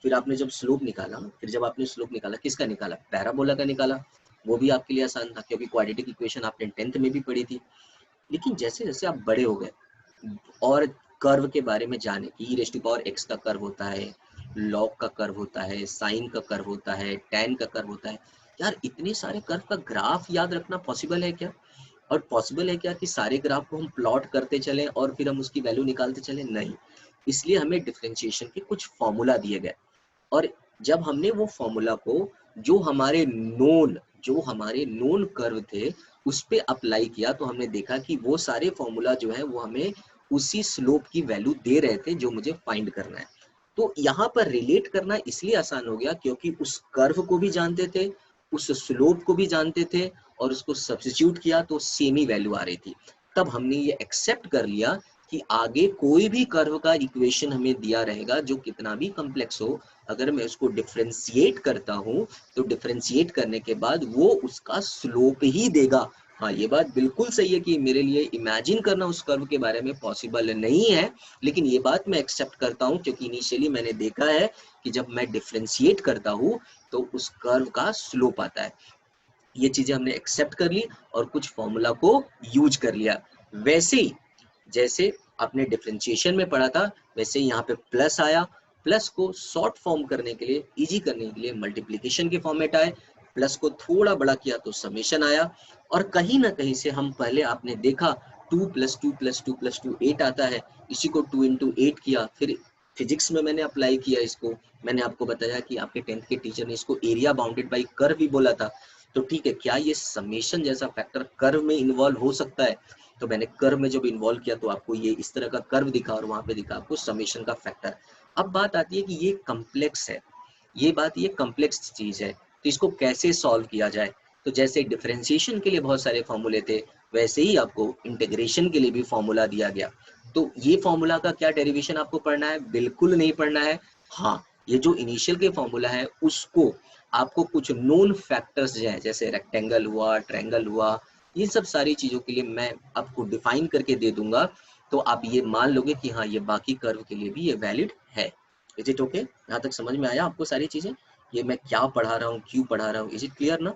फिर आपने जब स्लोप निकाला, फिर जब आपने स्लोप निकाला, किसका निकाला, पैराबोला का निकाला, वो भी आपके लिए आसान था क्योंकि क्वाड्रेटिक इक्वेशन आपने 10th में भी पढ़ी थी. लेकिन जैसे जैसे आप बड़े हो गए और कर्व के बारे में जाने कि e raise to power x का कर्व होता है, लॉग का कर्व होता है, साइन का कर्व होता है, टैन का कर्व होता है, यार इतने सारे कर्व का ग्राफ याद रखना पॉसिबल है क्या? और पॉसिबल है क्या कि सारे ग्राफ को हम प्लॉट करते चलें और फिर हम उसकी वैल्यू निकालते चलें? नहीं. इसलिए हमें डिफरेंशिएशन के कुछ फॉर्मूला दिए गए, और जब हमने वो फॉर्मूला को जो हमारे नोन कर्व थे उस पे अप्लाई किया, तो हमने देखा कि वो सारे फॉर्मूला जो है वो हमें उसी स्लोप की वैल्यू दे रहे थे जो मुझे फाइंड करना है. तो यहाँ पर रिलेट करना इसलिए आसान हो गया क्योंकि उस कर्व को भी जानते थे, उस स्लोप को भी जानते थे, और उसको सब्स्टिट्यूट किया तो सेम ही वैल्यू आ रही थी. तब हमने ये एक्सेप्ट कर लिया कि आगे कोई भी कर्व का इक्वेशन हमें दिया रहेगा जो कितना भी कॉम्प्लेक्स हो, अगर मैं उसको डिफरेंशिएट करता हूँ तो डिफरेंशिएट करने के बाद वो उसका स्लोप ही देगा. हाँ, ये बात बिल्कुल सही है कि मेरे लिए इमेजिन करना उस कर्व के बारे में पॉसिबल नहीं है, लेकिन ये बात मैं एक्सेप्ट करता हूँ क्योंकि इनिशियली मैंने देखा है कि जब मैं डिफरेंशिएट करता हूँ तो उस कर्व का स्लोप आता है. ये चीजें हमने एक्सेप्ट कर ली और कुछ फॉर्मूला को यूज कर लिया. वैसे ही जैसे आपने डिफरेंशिएशन में पढ़ा था, वैसे ही यहाँ पे प्लस आया, प्लस को शॉर्ट फॉर्म करने के लिए, इजी करने के लिए मल्टीप्लिकेशन के फॉर्मेट आए, प्लस को थोड़ा बड़ा किया तो समेशन आया. और कहीं ना कहीं से हम पहले आपने देखा 2 + 2 + 2 + 2 8 आता है, इसी को 2 × 8 किया. फिर फिजिक्स में मैंने अप्लाई किया इसको, मैंने आपको बताया कि आपके 10th के टीचर ने इसको एरिया बाउंडेड बाई कर्व भी बोला था. तो ठीक है, क्या ये समेशन जैसा फैक्टर कर्व में इन्वॉल्व हो सकता है? तो मैंने कर्व में जब इन्वॉल्व किया तो आपको ये इस तरह का कर्व दिखा और वहां पे दिखा आपको समेशन का फैक्टर. अब बात आती है कि ये कॉम्प्लेक्स है, ये कॉम्प्लेक्स चीज है, तो इसको कैसे सॉल्व किया जाए? तो जैसे डिफरेंशिएशन के लिए बहुत सारे फॉर्मूले थे, वैसे ही आपको इंटीग्रेशन के लिए भी फॉर्मूला दिया गया. तो ये फॉर्मूला का क्या डेरिवेशन आपको पढ़ना है? बिल्कुल नहीं पढ़ना है. हाँ, ये जो इनिशियल के फॉर्मूला है उसको आपको कुछ नोन फैक्टर्स जो है, जैसे रेक्टेंगल हुआ, ट्रायंगल हुआ, ये सब सारी चीजों के लिए मैं आपको डिफाइन करके दे दूंगा, तो आप ये मान लोगे कि हाँ ये बाकी कर्व के लिए भी ये वैलिड है. Is it okay? यहाँ तक समझ में आया आपको सारी चीजें? ये मैं क्या पढ़ा रहा हूँ, क्यों पढ़ा रहा हूँ, इज इट क्लियर ना?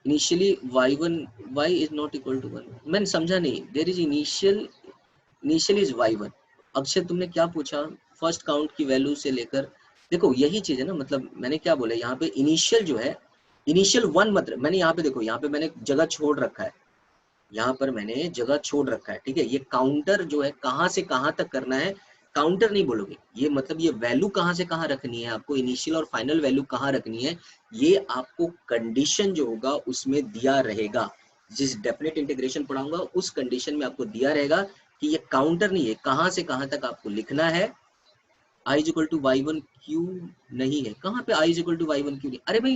Initially y1 y is not equal to 1, मैंने समझा नहीं, there is initial is y1। अक्षर तुमने क्या पूछा, फर्स्ट काउंट की वैल्यू से लेकर, देखो यही चीज है ना, मतलब मैंने क्या बोला यहाँ पे, इनिशियल जो है, इनिशियल 1 मतलब मैंने यहाँ पे देखो, यहाँ पे मैंने जगह छोड़ रखा है, यहाँ पर मैंने जगह छोड़ रखा है, ठीक है। ये काउंटर जो है कहाँ से कहाँ तक करना है, काउंटर नहीं बोलोगे, ये मतलब ये वैल्यू कहाँ से कहाँ रखनी है आपको, इनिशियल और फाइनल वैल्यू कहाँ रखनी है, ये आपको कंडीशन जो होगा उसमें दिया रहेगा। जिस डेफिनेट इंटीग्रेशन पढ़ाऊंगा उस कंडीशन में आपको दिया रहेगा कि ये काउंटर नहीं है, कहाँ से कहाँ तक आपको लिखना है। i is equal to y1 क्यों नहीं है, कहाँ पे i is equal to y1 क्यों नहीं, अरे भाई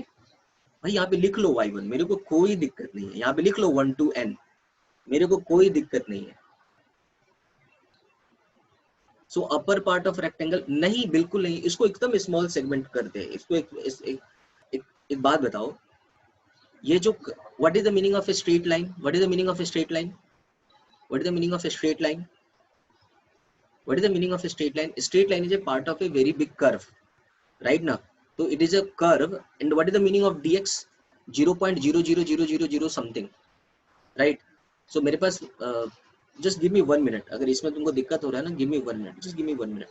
भाई यहाँ पे लिख लो y1, मेरे को कोई दिक्कत नहीं है, यहाँ पे लिख लो 1 to n, मेरे को कोई दिक्कत नहीं है। सो अपर पार्ट ऑफ रेक्टेंगल नहीं, बिल्कुल नहीं, इसको एकदम स्मॉल सेगमेंट करते हैं इसको। एक बात बताओ, ये जो what is the meaning of a straight line, what is the meaning of a straight line, what is the meaning of a straight line, what is the meaning of a straight line, straight line is a part of a very big curve, right ना। तो it is a curve and what is the meaning of dx, 0.00000 something, right. So मेरे पास जस्ट गिव मी 1 मिनट, अगर इसमें तुमको दिक्कत हो रहा है ना, give me 1 minute, just give me 1 minute,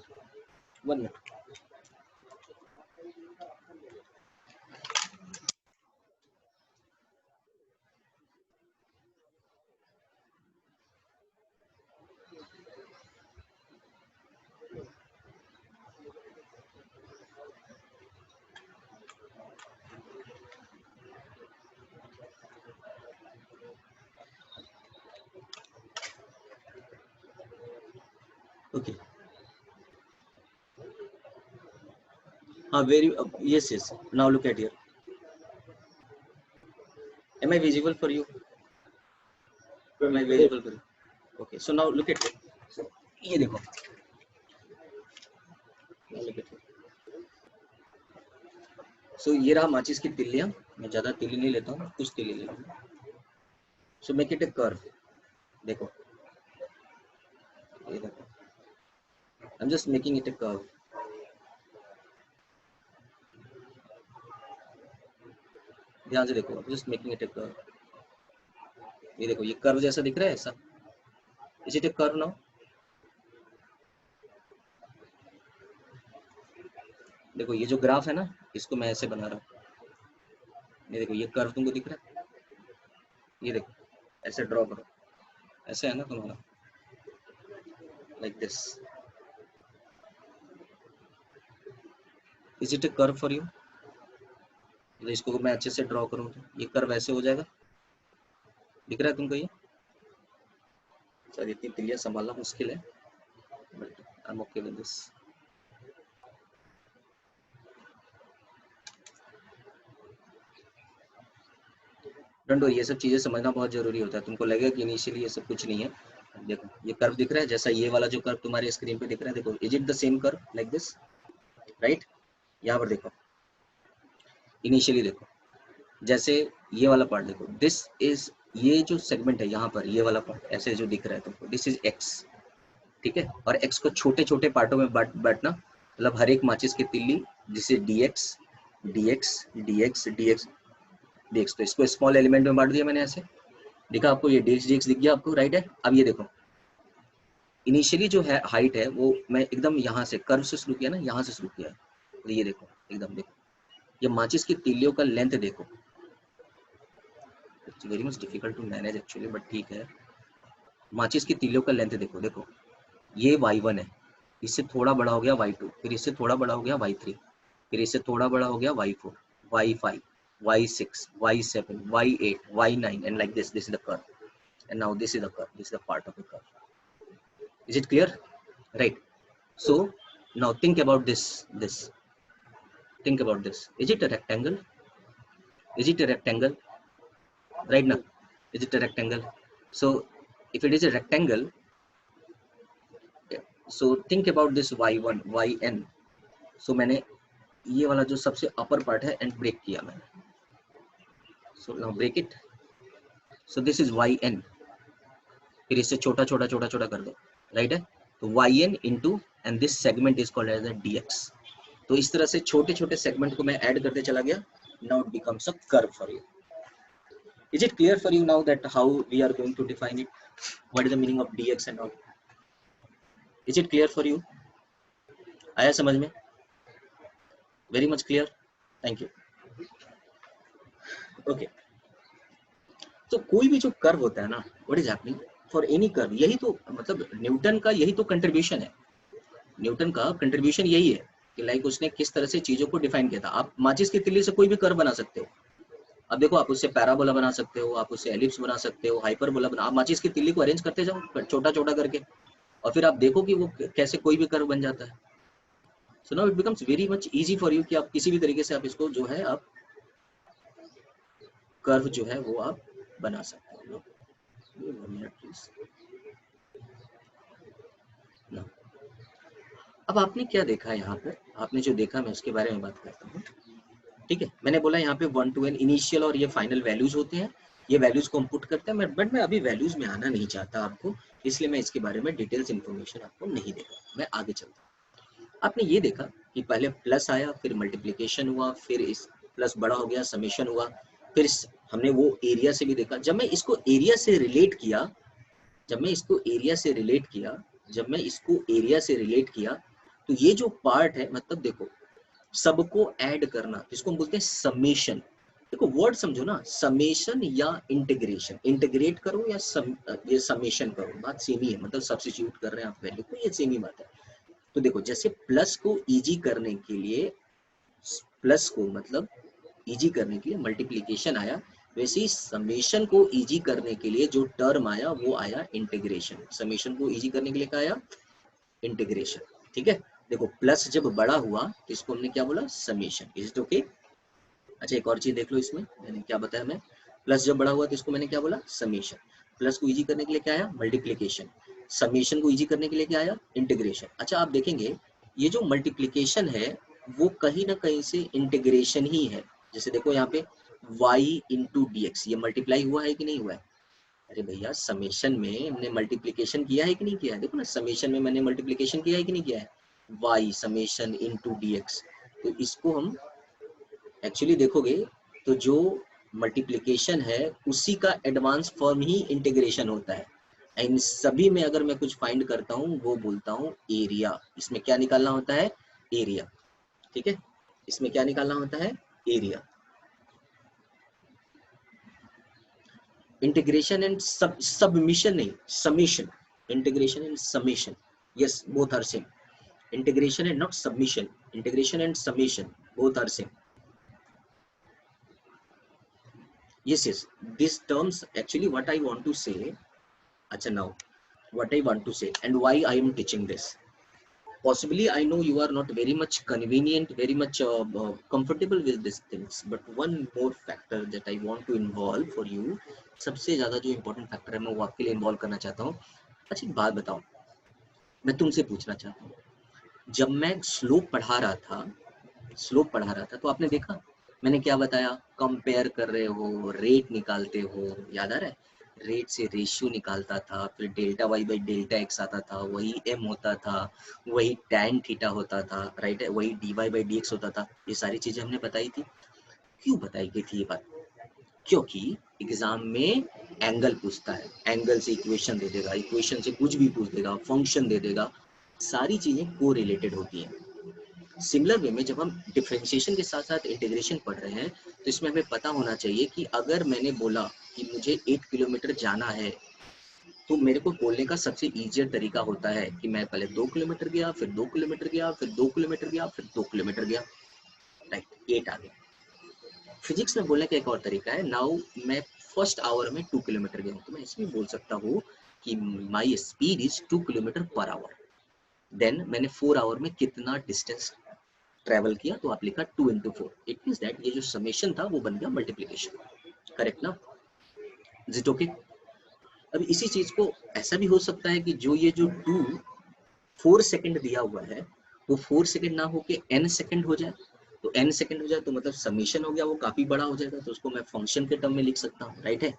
1 minute. Okay. Very yes, yes. Now look at here. Am I visible for you? Am I visible for you? Okay. So now look at it. So ये देखो. Now look at it. So ये रहा माचिस की तिल्लियां. मैं ज्यादा तिल्ली नहीं लेता हूँ, कुछ तिल्ली लेता हूँ. So make it a curve. देखो. ये देखो. I'm just making it a curve. ध्यान से देखो. I'm just making it a curve. ये देखो, ये कर्व जैसा दिख रहा है ऐसा. Is it a curve now? देखो ये जो ग्राफ है ना, इसको मैं ऐसे बना रहा हूँ. ये देखो, ये कर्व तुमको दिख रहा है. ये देखो, ऐसे ड्रॉ करो. ऐसे है ना तुम्हारा, like this. Is it a curve for you? तो इसको मैं अच्छे से ड्रॉ करूँ तो ये कर्व ऐसे हो जाएगा. दिख रहा है तुमको ये? सर इतनी तिलियां संभालना मुश्किल है, but I am okay with this. Don't worry, ये सब चीजें समझना बहुत जरूरी होता है. तुमको लगेगा कि इनिशियली ये सब कुछ नहीं है. देखो ये कर्व दिख रहा है, जैसा ये वाला जो कर्व तुम्हारे स्क्रीन पे दिख रहा है, देखो is it the same curve like this, right. यहाँ पर देखो, इनिशियली देखो, जैसे ये वाला पार्ट देखो, दिस इज, ये जो सेगमेंट है यहाँ पर, ये वाला पार्ट ऐसे जो दिख रहा है तुमको, दिस इज एक्स, ठीक है. और एक्स को छोटे छोटे पार्टों में बांटना, मतलब हर एक माचिस की तिल्ली, जिसे dx dx dx dx dx, तो इसको स्मॉल एलिमेंट में बांट दिया मैंने ऐसे. दिखा आपको ये dx dx दिख गया आपको, राइट है. अब ये देखो, इनिशियली जो है हाइट है वो मैं एकदम यहाँ से कर्व से शुरू किया ना, यहाँ से शुरू किया. तो ये देखो, एकदम देखो, ये माचिस की तिल्लियों का लेंथ देखो. It's very much difficult to manage actually, but ठीक है. माचिस की तिल्लियों का लेंथ देखो, देखो ये y1 है, इससे थोड़ा बड़ा हो गया y2, फिर इससे थोड़ा बड़ा हो गया y3, फिर इससे थोड़ा बड़ा हो गया y4, y5, y6, y7, y8, y9, and like this. This is the curve, and now this is the curve. This is the part of the curve. Is it clear? Right. So now think about this. Think about this. Is it a rectangle? Is it a rectangle? Right now, is it a rectangle? So if it is a rectangle, so think about this y1, yn. So मैंने ये वाला जो सबसे अपर पार्ट है एंड ब्रेक किया मैंने. So now break it. So this is yn. फिर इससे छोटा छोटा छोटा छोटा कर दो, राइट है. तो yn into and this segment is called as dx. तो इस तरह से छोटे छोटे सेगमेंट को मैं ऐड करते चला गया. Now it becomes a curve for you. Is it clear for you now that how we are going to define it? What is the meaning of dx and all? Is it clear for you? आया समझ में? Very much clear. Thank you. Okay. तो कोई भी जो कर्व होता है ना, what is happening for any curve, यही तो मतलब न्यूटन का यही तो कंट्रीब्यूशन है। न्यूटन का कंट्रीब्यूशन यही है कि लाइक उसने किस तरह से चीजों को डिफाइन किया था। आप माचिस की तिल्ली से कोई भी कर्व बना सकते हो। अब देखो, आप उससे पैराबोला बना सकते हो, आप उससे एलिप्स बना सकते हो, हाइपरबोला बना, आप माचिस की तिल्ली को अरेंज करते जाओ छोटा छोटा करके, और फिर आप देखो कि वो कैसे कोई भी कर्व बन जाता है। So now it becomes very much easy for you कि आप किसी भी तरीके से आप इसको जो है आप कर्व जो है वो आप बना सकते हो। अब आपने क्या देखा है यहाँ पर, आपने जो देखा मैं उसके बारे में बात करता हूँ। ठीक है, मैंने बोला यहाँ पे 1 to n इनिशियल और ये फाइनल वैल्यूज होते हैं। ये वैल्यूज को हम पुट करते हैं, बट मैं अभी वैल्यूज में आना नहीं चाहता आपको, इसलिए मैं इसके बारे में डिटेल्स इन्फॉर्मेशन आपको नहीं दे रहा। मैं आगे चलता हूँ। आपने ये देखा कि पहले प्लस आया, फिर मल्टीप्लीकेशन हुआ, फिर इस प्लस बड़ा हो गया, समेशन हुआ, फिर हमने वो एरिया से भी देखा। जब मैं इसको एरिया से रिलेट किया, जब मैं इसको एरिया से रिलेट किया जब मैं इसको एरिया से रिलेट किया तो ये जो पार्ट है, मतलब देखो, सबको ऐड करना, इसको हम बोलते हैं समेशन। देखो वर्ड समझो ना, समेशन या इंटीग्रेशन, इंटीग्रेट करो या ये समेशन करो, बात सेम ही है। मतलब सब्स्टिट्यूट कर रहे हैं आप वैल्यू को, ये सेम ही बात है। तो देखो, जैसे प्लस को इजी करने के लिए, प्लस को मतलब इजी करने के लिए मल्टीप्लिकेशन आया, वैसे ही समेशन को इजी करने के लिए जो टर्म आया वो आया इंटीग्रेशन। समेशन को इजी करने के लिए क्या आया? इंटीग्रेशन। ठीक है, देखो प्लस जब बड़ा हुआ तो इसको हमने क्या बोला? समेशन। Is it okay? अच्छा, एक और चीज देख लो इसमें, मैंने क्या बताया, मैं प्लस जब बड़ा हुआ तो इसको मैंने क्या बोला? समेशन। प्लस को इजी करने के लिए क्या आया? मल्टीप्लिकेशन। समेशन को इजी करने के लिए क्या आया? इंटीग्रेशन। अच्छा, आप देखेंगे ये जो मल्टीप्लिकेशन है वो कहीं ना कहीं से इंटीग्रेशन ही है। जैसे देखो यहाँ पे y इंटू डी एक्स, ये मल्टीप्लाई हुआ है कि नहीं हुआ है? अरे भैया, समेशन में हमने मल्टीप्लिकेशन किया है कि नहीं किया है? देखो ना, समेशन में मैंने मल्टीप्लिकेशन किया है कि नहीं किया है? y summation into d x. तो इसको हम एक्चुअली देखोगे तो जो मल्टीप्लिकेशन है उसी का एडवांस फॉर्म ही इंटीग्रेशन होता है। इन सभी में अगर मैं कुछ फाइंड करता हूँ वो बोलता हूँ एरिया। इसमें क्या निकालना होता है? एरिया। ठीक है, इसमें क्या निकालना होता है? एरिया। इंटीग्रेशन एंड सबमिशन नहीं, summation. Integration and summation, yes, both are same. Integration and not submission, integration and summation both are same. Yes, these terms actually what I want to say. Acha, now what I want to say and why I am teaching this. Possibly I know you are not very much convenient, very much comfortable with these things, but one more factor that I want to involve for you, सबसे ज़्यादा जो important factor है मैं वो आपके लिए involve करना चाहता हूँ। अच्छा, एक बात बताओ, मैं तुमसे पूछना चाहता हूँ, जब मैं स्लोप पढ़ा रहा था तो आपने देखा मैंने क्या बताया? कंपेयर कर रहे हो, रेट निकालते हो, याद आ रहा है? रेट से रेशियो निकालता था, फिर delta y by delta x आता था, वही एम होता था, वही टैन थीटा होता था, राइट है, वही d y by d x होता था। ये सारी चीजें हमने बताई थी। क्यों बताई गई थी ये बात? क्योंकि एग्जाम में एंगल पूछता है, एंगल से इक्वेशन दे देगा, इक्वेशन से कुछ भी पूछ देगा, फंक्शन दे देगा, सारी चीजें को रिलेटेड होती हैं। सिमिलर वे में जब हम डिफरेंशिएशन के साथ साथ इंटीग्रेशन पढ़ रहे हैं तो इसमें हमें पता होना चाहिए कि अगर मैंने बोला कि मुझे 8 किलोमीटर जाना है तो मेरे को बोलने का सबसे इजियर तरीका होता है कि मैं पहले 2 किलोमीटर गया, फिर 2 किलोमीटर गया, फिर 2 किलोमीटर गया, फिर 2 किलोमीटर गया, राइट, 8 आ गया। फिजिक्स में बोलने का एक और तरीका है, नाउ मैं फर्स्ट आवर में 2 किलोमीटर गया हूँ तो मैं इसमें बोल सकता हूँ कि my speed is 2 kilometre per hour. Then मैंने 4 आवर में कितना डिस्टेंस ट्रेवल किया तो आप लिखा 2 into 4। इट मींस दैट ये जो समेशन था वो बन गया मल्टीप्लिकेशन। करेक्ट ना? Is it okay? अब इसी चीज को ऐसा भी हो सकता है कि जो ये जो 4 सेकंड दिया हुआ है वो 4 सेकंड ना होके n सेकंड हो जाए। तो n सेकंड हो जाए तो मतलब समेशन हो गया, वो काफी बड़ा हो जाएगा, तो उसको मैं फंक्शन के टर्म में लिख सकता हूँ, राइट है?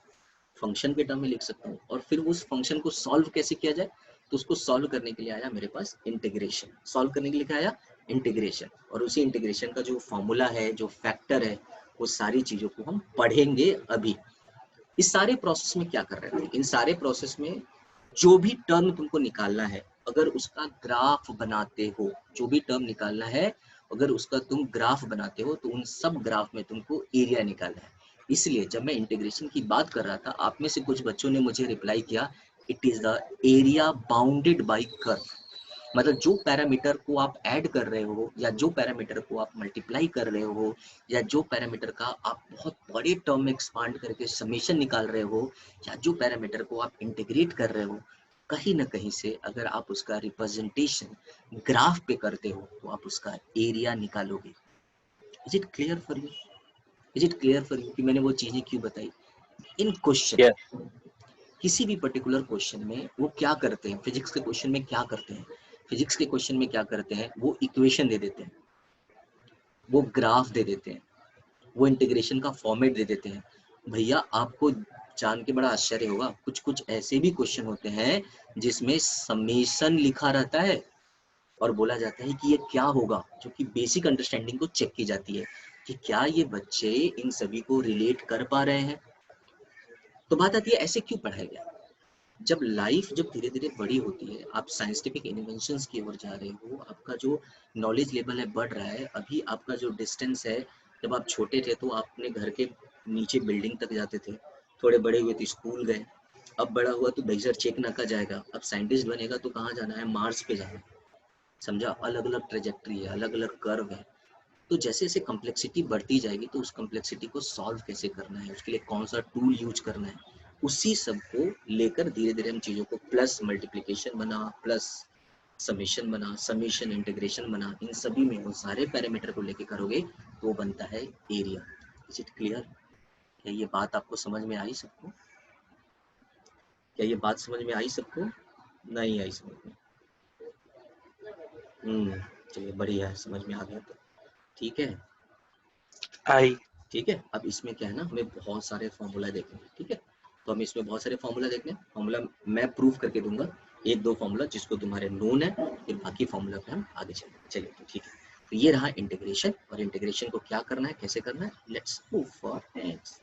फंक्शन के टर्म में लिख सकता हूँ। और फिर उस फंक्शन को सॉल्व कैसे किया जाए? तो उसको सॉल्व करने के लिए आया मेरे पास इंटीग्रेशन। सॉल्व करने के लिए क्या आया? इंटीग्रेशन। और उसी इंटीग्रेशन का जो फॉर्मूला है, जो फैक्टर है, वो सारी चीजों को हम पढ़ेंगे अभी। इस सारे प्रोसेस में क्या कर रहे थे, इन सारे प्रोसेस में जो भी टर्म तुमको निकालना है, अगर उसका ग्राफ बनाते हो, जो भी टर्म निकालना है अगर उसका तुम ग्राफ बनाते हो तो उन सब ग्राफ में तुमको एरिया निकालना है। इसलिए जब मैं इंटीग्रेशन की बात कर रहा था, आप में से कुछ बच्चों ने मुझे रिप्लाई किया, it is the area bounded by curve. मतलब जो पैरामीटर को आप ऐड कर रहे हो या जो पैरामीटर को आप मल्टीप्लाई कर रहे हो या जो पैरामीटर का आप बहुत बड़े टर्म में एक्सपांड करके समेशन निकाल रहे हो या जो पैरामीटर को आप इंटीग्रेट कर रहे हो, कहीं ना कहीं से अगर आप उसका रिप्रेजेंटेशन ग्राफ पे करते हो तो आप उसका एरिया निकालोगे। Is it clear for you? Is it clear for you कि मैंने वो चीजें क्यों बताई? इन क्वेश्चन Yeah. किसी भी पर्टिकुलर क्वेश्चन में वो क्या करते हैं, फिजिक्स के क्वेश्चन में क्या करते हैं, फिजिक्स के क्वेश्चन में क्या करते हैं, वो इक्वेशन दे देते हैं, वो ग्राफ दे देते हैं, वो इंटीग्रेशन का फॉर्मेट दे देते हैं। भैया आपको जान के बड़ा आश्चर्य होगा, कुछ कुछ ऐसे भी क्वेश्चन होते हैं जिसमें समेशन लिखा रहता है और बोला जाता है कि ये क्या होगा, जो कि बेसिक अंडरस्टैंडिंग को चेक की जाती है कि क्या ये बच्चे इन सभी को रिलेट कर पा रहे हैं। तो बात आती है ऐसे क्यों पढ़ाया गया। जब लाइफ जब धीरे धीरे बड़ी होती है, आप साइंटिफिक इन्वेंशंस की ओर जा रहे हो, आपका जो नॉलेज लेवल है बढ़ रहा है। अभी आपका जो डिस्टेंस है, जब आप छोटे थे तो आप अपने घर के नीचे बिल्डिंग तक जाते थे, थोड़े बड़े हुए तो स्कूल गए, अब बड़ा हुआ तो बेजर चेक नाका जाएगा, अब साइंटिस्ट बनेगा तो कहाँ जाना है, मार्स पे जाना है। समझा? अलग अलग ट्रेजेक्ट्री है, अलग अलग कर्व है। तो जैसे जैसे कम्प्लेक्सिटी बढ़ती जाएगी तो उस कम्प्लेक्सिटी को सॉल्व कैसे करना है, उसके लिए कौन सा टूल यूज करना है, उसी सब को लेकर धीरे धीरे हम चीज़ों को प्लस मल्टीप्लिकेशन बना, प्लस समेशन बना, समेशन इंटीग्रेशन बना, इन सभी में वो सारे पैरामीटर को लेके करोगे तो बनता है एरिया। Is it clear? क्या ये बात आपको समझ में आई सबको? क्या ये बात समझ में आई सबको? नहीं आई समझ में? चलिए बढ़िया है, समझ में आ गया तो ठीक है। आई ठीक है, अब इसमें क्या है ना, हमें बहुत सारे फॉर्मूला देखने हैं। ठीक है, तो हम इसमें बहुत सारे फॉर्मूला देखने हैं। फॉर्मूला मैं प्रूफ करके दूंगा, एक दो फॉर्मूला जिसको तुम्हारे नोन है, फिर बाकी फॉर्मूला पे हम आगे चलेंगे। चलिए तो ठीक है, तो ये रहा इंटीग्रेशन, और इंटीग्रेशन को क्या करना है, कैसे करना है, लेट्स मूव फॉर नेक्स्ट।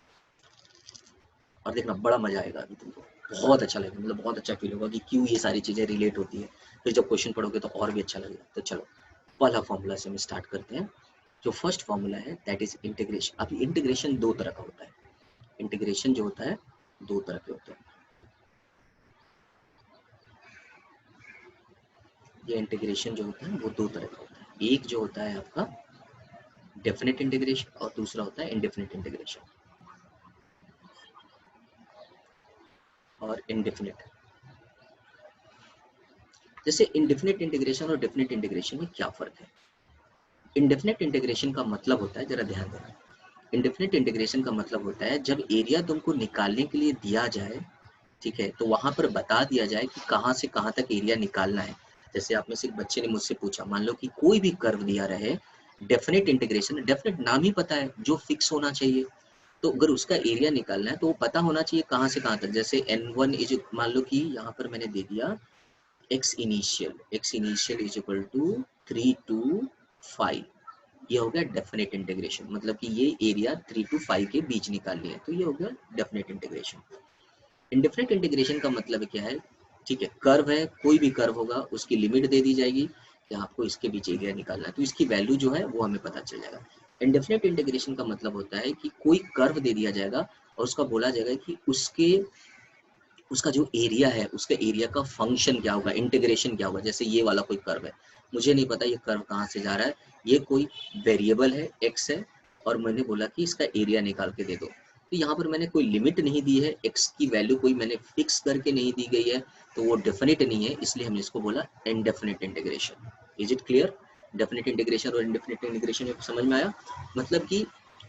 और देखना बड़ा मजा आएगा अभी तुमको, बहुत अच्छा लगेगा, मतलब बहुत अच्छा फील होगा कि क्यों ये सारी चीजें रिलेट होती है। फिर जब क्वेश्चन पढ़ोगे तो और भी अच्छा लगेगा। तो चलो पहला फॉर्मूला से हम स्टार्ट करते हैं। जो फर्स्ट फॉर्मूला है दैट इज इंटीग्रेशन। अभी इंटीग्रेशन दो तरह का होता है, इंटीग्रेशन जो होता है दो तरह के होते हैं। ये इंटीग्रेशन जो होता है वो दो तरह का होता है। एक जो होता है आपका डेफिनेट इंटीग्रेशन और दूसरा होता है इनडेफिनेट इंटीग्रेशन और इनडेफिनेट। जैसे इनडेफिनेट इंटीग्रेशन और डेफिनेट इंटीग्रेशन में क्या फर्क है। इनडेफिनेट इंटीग्रेशन का मतलब होता है, जरा ध्यान देना, इंडेफिनेट इंटीग्रेशन का मतलब होता है जब एरिया तुमको निकालने के लिए दिया जाए, ठीक है, तो वहां पर बता दिया जाए कि कहाँ से कहाँ तक एरिया निकालना है। जैसे आप में से एक बच्चे ने मुझसे पूछा, मान लो कि कोई भी कर्व दिया रहे, डेफिनेट इंटीग्रेशन, डेफिनेट नाम ही पता है जो फिक्स होना चाहिए, तो अगर उसका एरिया निकालना है तो वो पता होना चाहिए कहाँ से कहाँ तक। जैसे n1 इज, मान लो कि यहाँ पर मैंने दे दिया x initial is equal to 3 to 5, ये हो गया डेफिनेट इंटीग्रेशन, मतलब कि ये एरिया 3 to 5 के बीच निकालनी है, तो ये हो गया डेफिनेट इंटीग्रेशन। इंडेफिनेट इंटीग्रेशन का मतलब क्या है, ठीक है, कर्व है, कोई भी कर्व होगा उसकी लिमिट दे दी जाएगी कि आपको इसके बीच एरिया निकालना है, तो इसकी वैल्यू जो है वो हमें पता चल जाएगा। इंडेफिनेट इंटीग्रेशन का मतलब होता है कि कोई कर्व दे दिया जाएगा और उसका बोला जाएगा कि उसका जो एरिया है, उसका एरिया का फंक्शन क्या होगा, इंटीग्रेशन क्या होगा। जैसे ये वाला कोई कर्व है, मुझे नहीं पता ये कर्व कहाँ से जा रहा है, ये कोई वेरिएबल है x है, और मैंने बोला कि इसका एरिया निकाल के दे दो, तो यहाँ पर मैंने कोई लिमिट नहीं दी है, x की वैल्यू कोई मैंने फिक्स करके नहीं दी गई है, तो वो डेफिनेट नहीं है, इसलिए हमने इसको बोला indefinite integration. Is it clear? Definite integration और इनडेफिनेट इंटीग्रेशन में समझ में आया? मतलब कि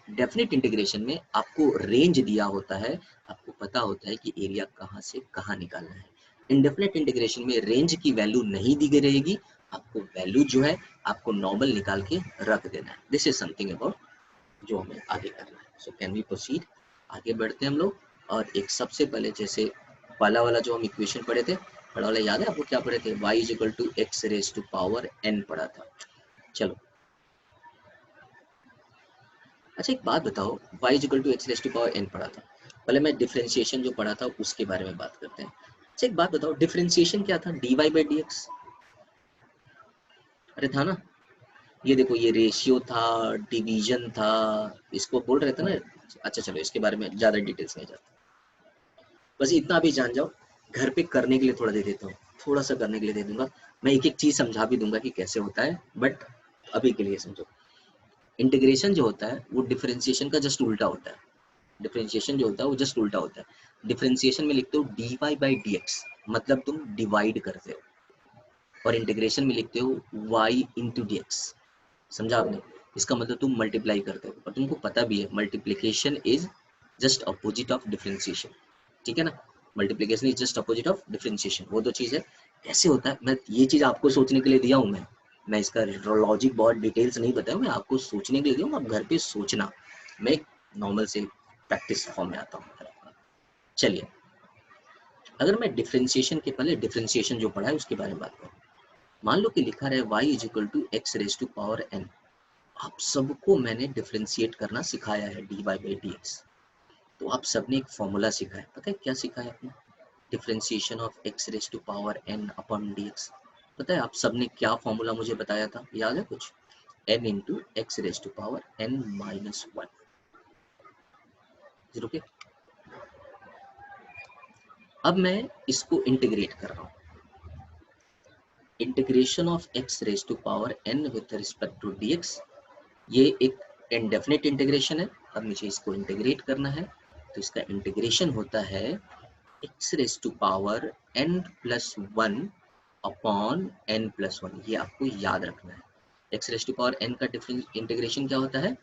डेफिनेट इंटीग्रेशन में आपको रेंज दिया होता है, आपको पता होता है कि एरिया कहाँ से कहाँ निकालना है। इंडेफिनेट इंटीग्रेशन में रेंज की वैल्यू नहीं दी गई रहेगी, आपको वैल्यू जो है आपको नॉर्मल निकाल के रख देना है। दिस इज समथिंग अबाउट जो हमें आगे करना है। सो कैन वी प्रोसीड, आगे बढ़ते हैं हम लोग। और एक सबसे पहले जैसे पहला वाला जो हम इक्वेशन पढ़े थे, पहला वाला याद है आपको क्या पढ़े थे, y is equal to x raise to power n पढ़ा था। चलो अच्छा एक बात बताओ, y is equal to x raise to power n पढ़ा था, पहले मैं डिफरेंशिएशन जो पढ़ा था उसके बारे में बात करते हैं। अच्छा एक बात बताओ, डिफरेंशिएशन क्या था? dy बाई डी एक्स, अरे था ना? ये देखो ये रेशियो था, डिवीजन था, इसको बोल रहे थे ना। अच्छा चलो इसके बारे में ज्यादा डिटेल्स में जाते, बस इतना भी जान जाओ। घर पे करने के लिए थोड़ा दे देता हूँ, थोड़ा सा करने के लिए दे दूंगा। मैं एक एक चीज समझा भी दूंगा कि कैसे होता है, बट अभी के लिए समझो। इंटीग्रेशन जो होता है वो डिफरेंशिएशन का जस्ट उल्टा होता है। डिफरेंशिएशन जो होता है वो जस्ट उल्टा होता है। डिफरेंशिएशन में लिखते हो d y by d x, मतलब तुम डिवाइड करते हो, और इंटीग्रेशन में लिखते हो y इंटू डी एक्स। समझा आपने? इसका मतलब तुम मल्टीप्लाई करते हो, और तुमको पता भी है multiplication is just opposite of differentiation, ठीक है ना? Multiplication is just opposite of differentiation, वो दो चीज है। कैसे होता है, मैं ये चीज आपको सोचने के लिए दिया हूँ। मैं इसका लॉजिक बहुत डिटेल्स नहीं बताया, मैं आपको सोचने के लिए दिया हूँ, आप घर पे सोचना। मैं नॉर्मल से प्रैक्टिस फॉर्म में आता हूँ। चलिए, अगर मैं डिफरेंशिएशन के पहले डिफरेंशिएशन जो पढ़ा है उसके बारे में बात करूँ। मान लो कि लिखा रहे y is equal to x raise to power n। आप सबको मैंने डिफरेंशिएट करना सिखाया है dy बाई डी एक्स। तो आप सबने एक फॉर्मूला सीखा है, पता है क्या सीखा है आपने? Differentiation of x raise to power n upon d x. पता है आप सबने क्या फॉर्मूला मुझे बताया था, याद है कुछ? n into x raise to power n minus one. Okay, अब मैं इसको इंटीग्रेट कर रहा हूँ। Integration of x raise to power n with respect to d x, ये एक इंडेफिनिट इंटीग्रेशन है। अब मुझे इसको इंटीग्रेट करना है, तो इसका इंटीग्रेशन होता है x raise to power n plus one upon n plus one. ये आपको याद रखना है। X raise to power n का डिफरेंस इंटीग्रेशन क्या होता है?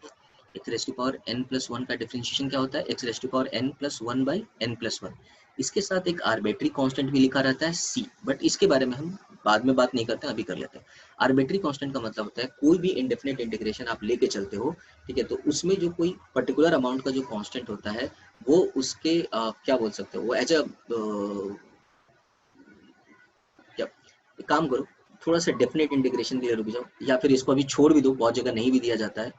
X raise to power n plus one का डिफरेंशिएशन क्या होता है? X raise to power n plus one by n plus one. इसके साथ एक आर्बिट्री कांस्टेंट भी लिखा रहता है c, बट इसके बारे में हम बाद में बात नहीं करते, अभी कर लेते हैं। आर्बिट्री कांस्टेंट का मतलब होता है कोई भी इंडेफिनिट इंटीग्रेशन आप लेके चलते हो, ठीक है, तो उसमें जो कोई पर्टिकुलर अमाउंट का जो कांस्टेंट होता है वो उसके क्या बोल सकते हो, वो एज अ क्या, एक काम करो, थोड़ा सा डेफिनेट इंटीग्रेशन के लिए रुक जाओ, या फिर इसको अभी छोड़ भी दो, बहुत जगह नहीं भी दिया जाता है।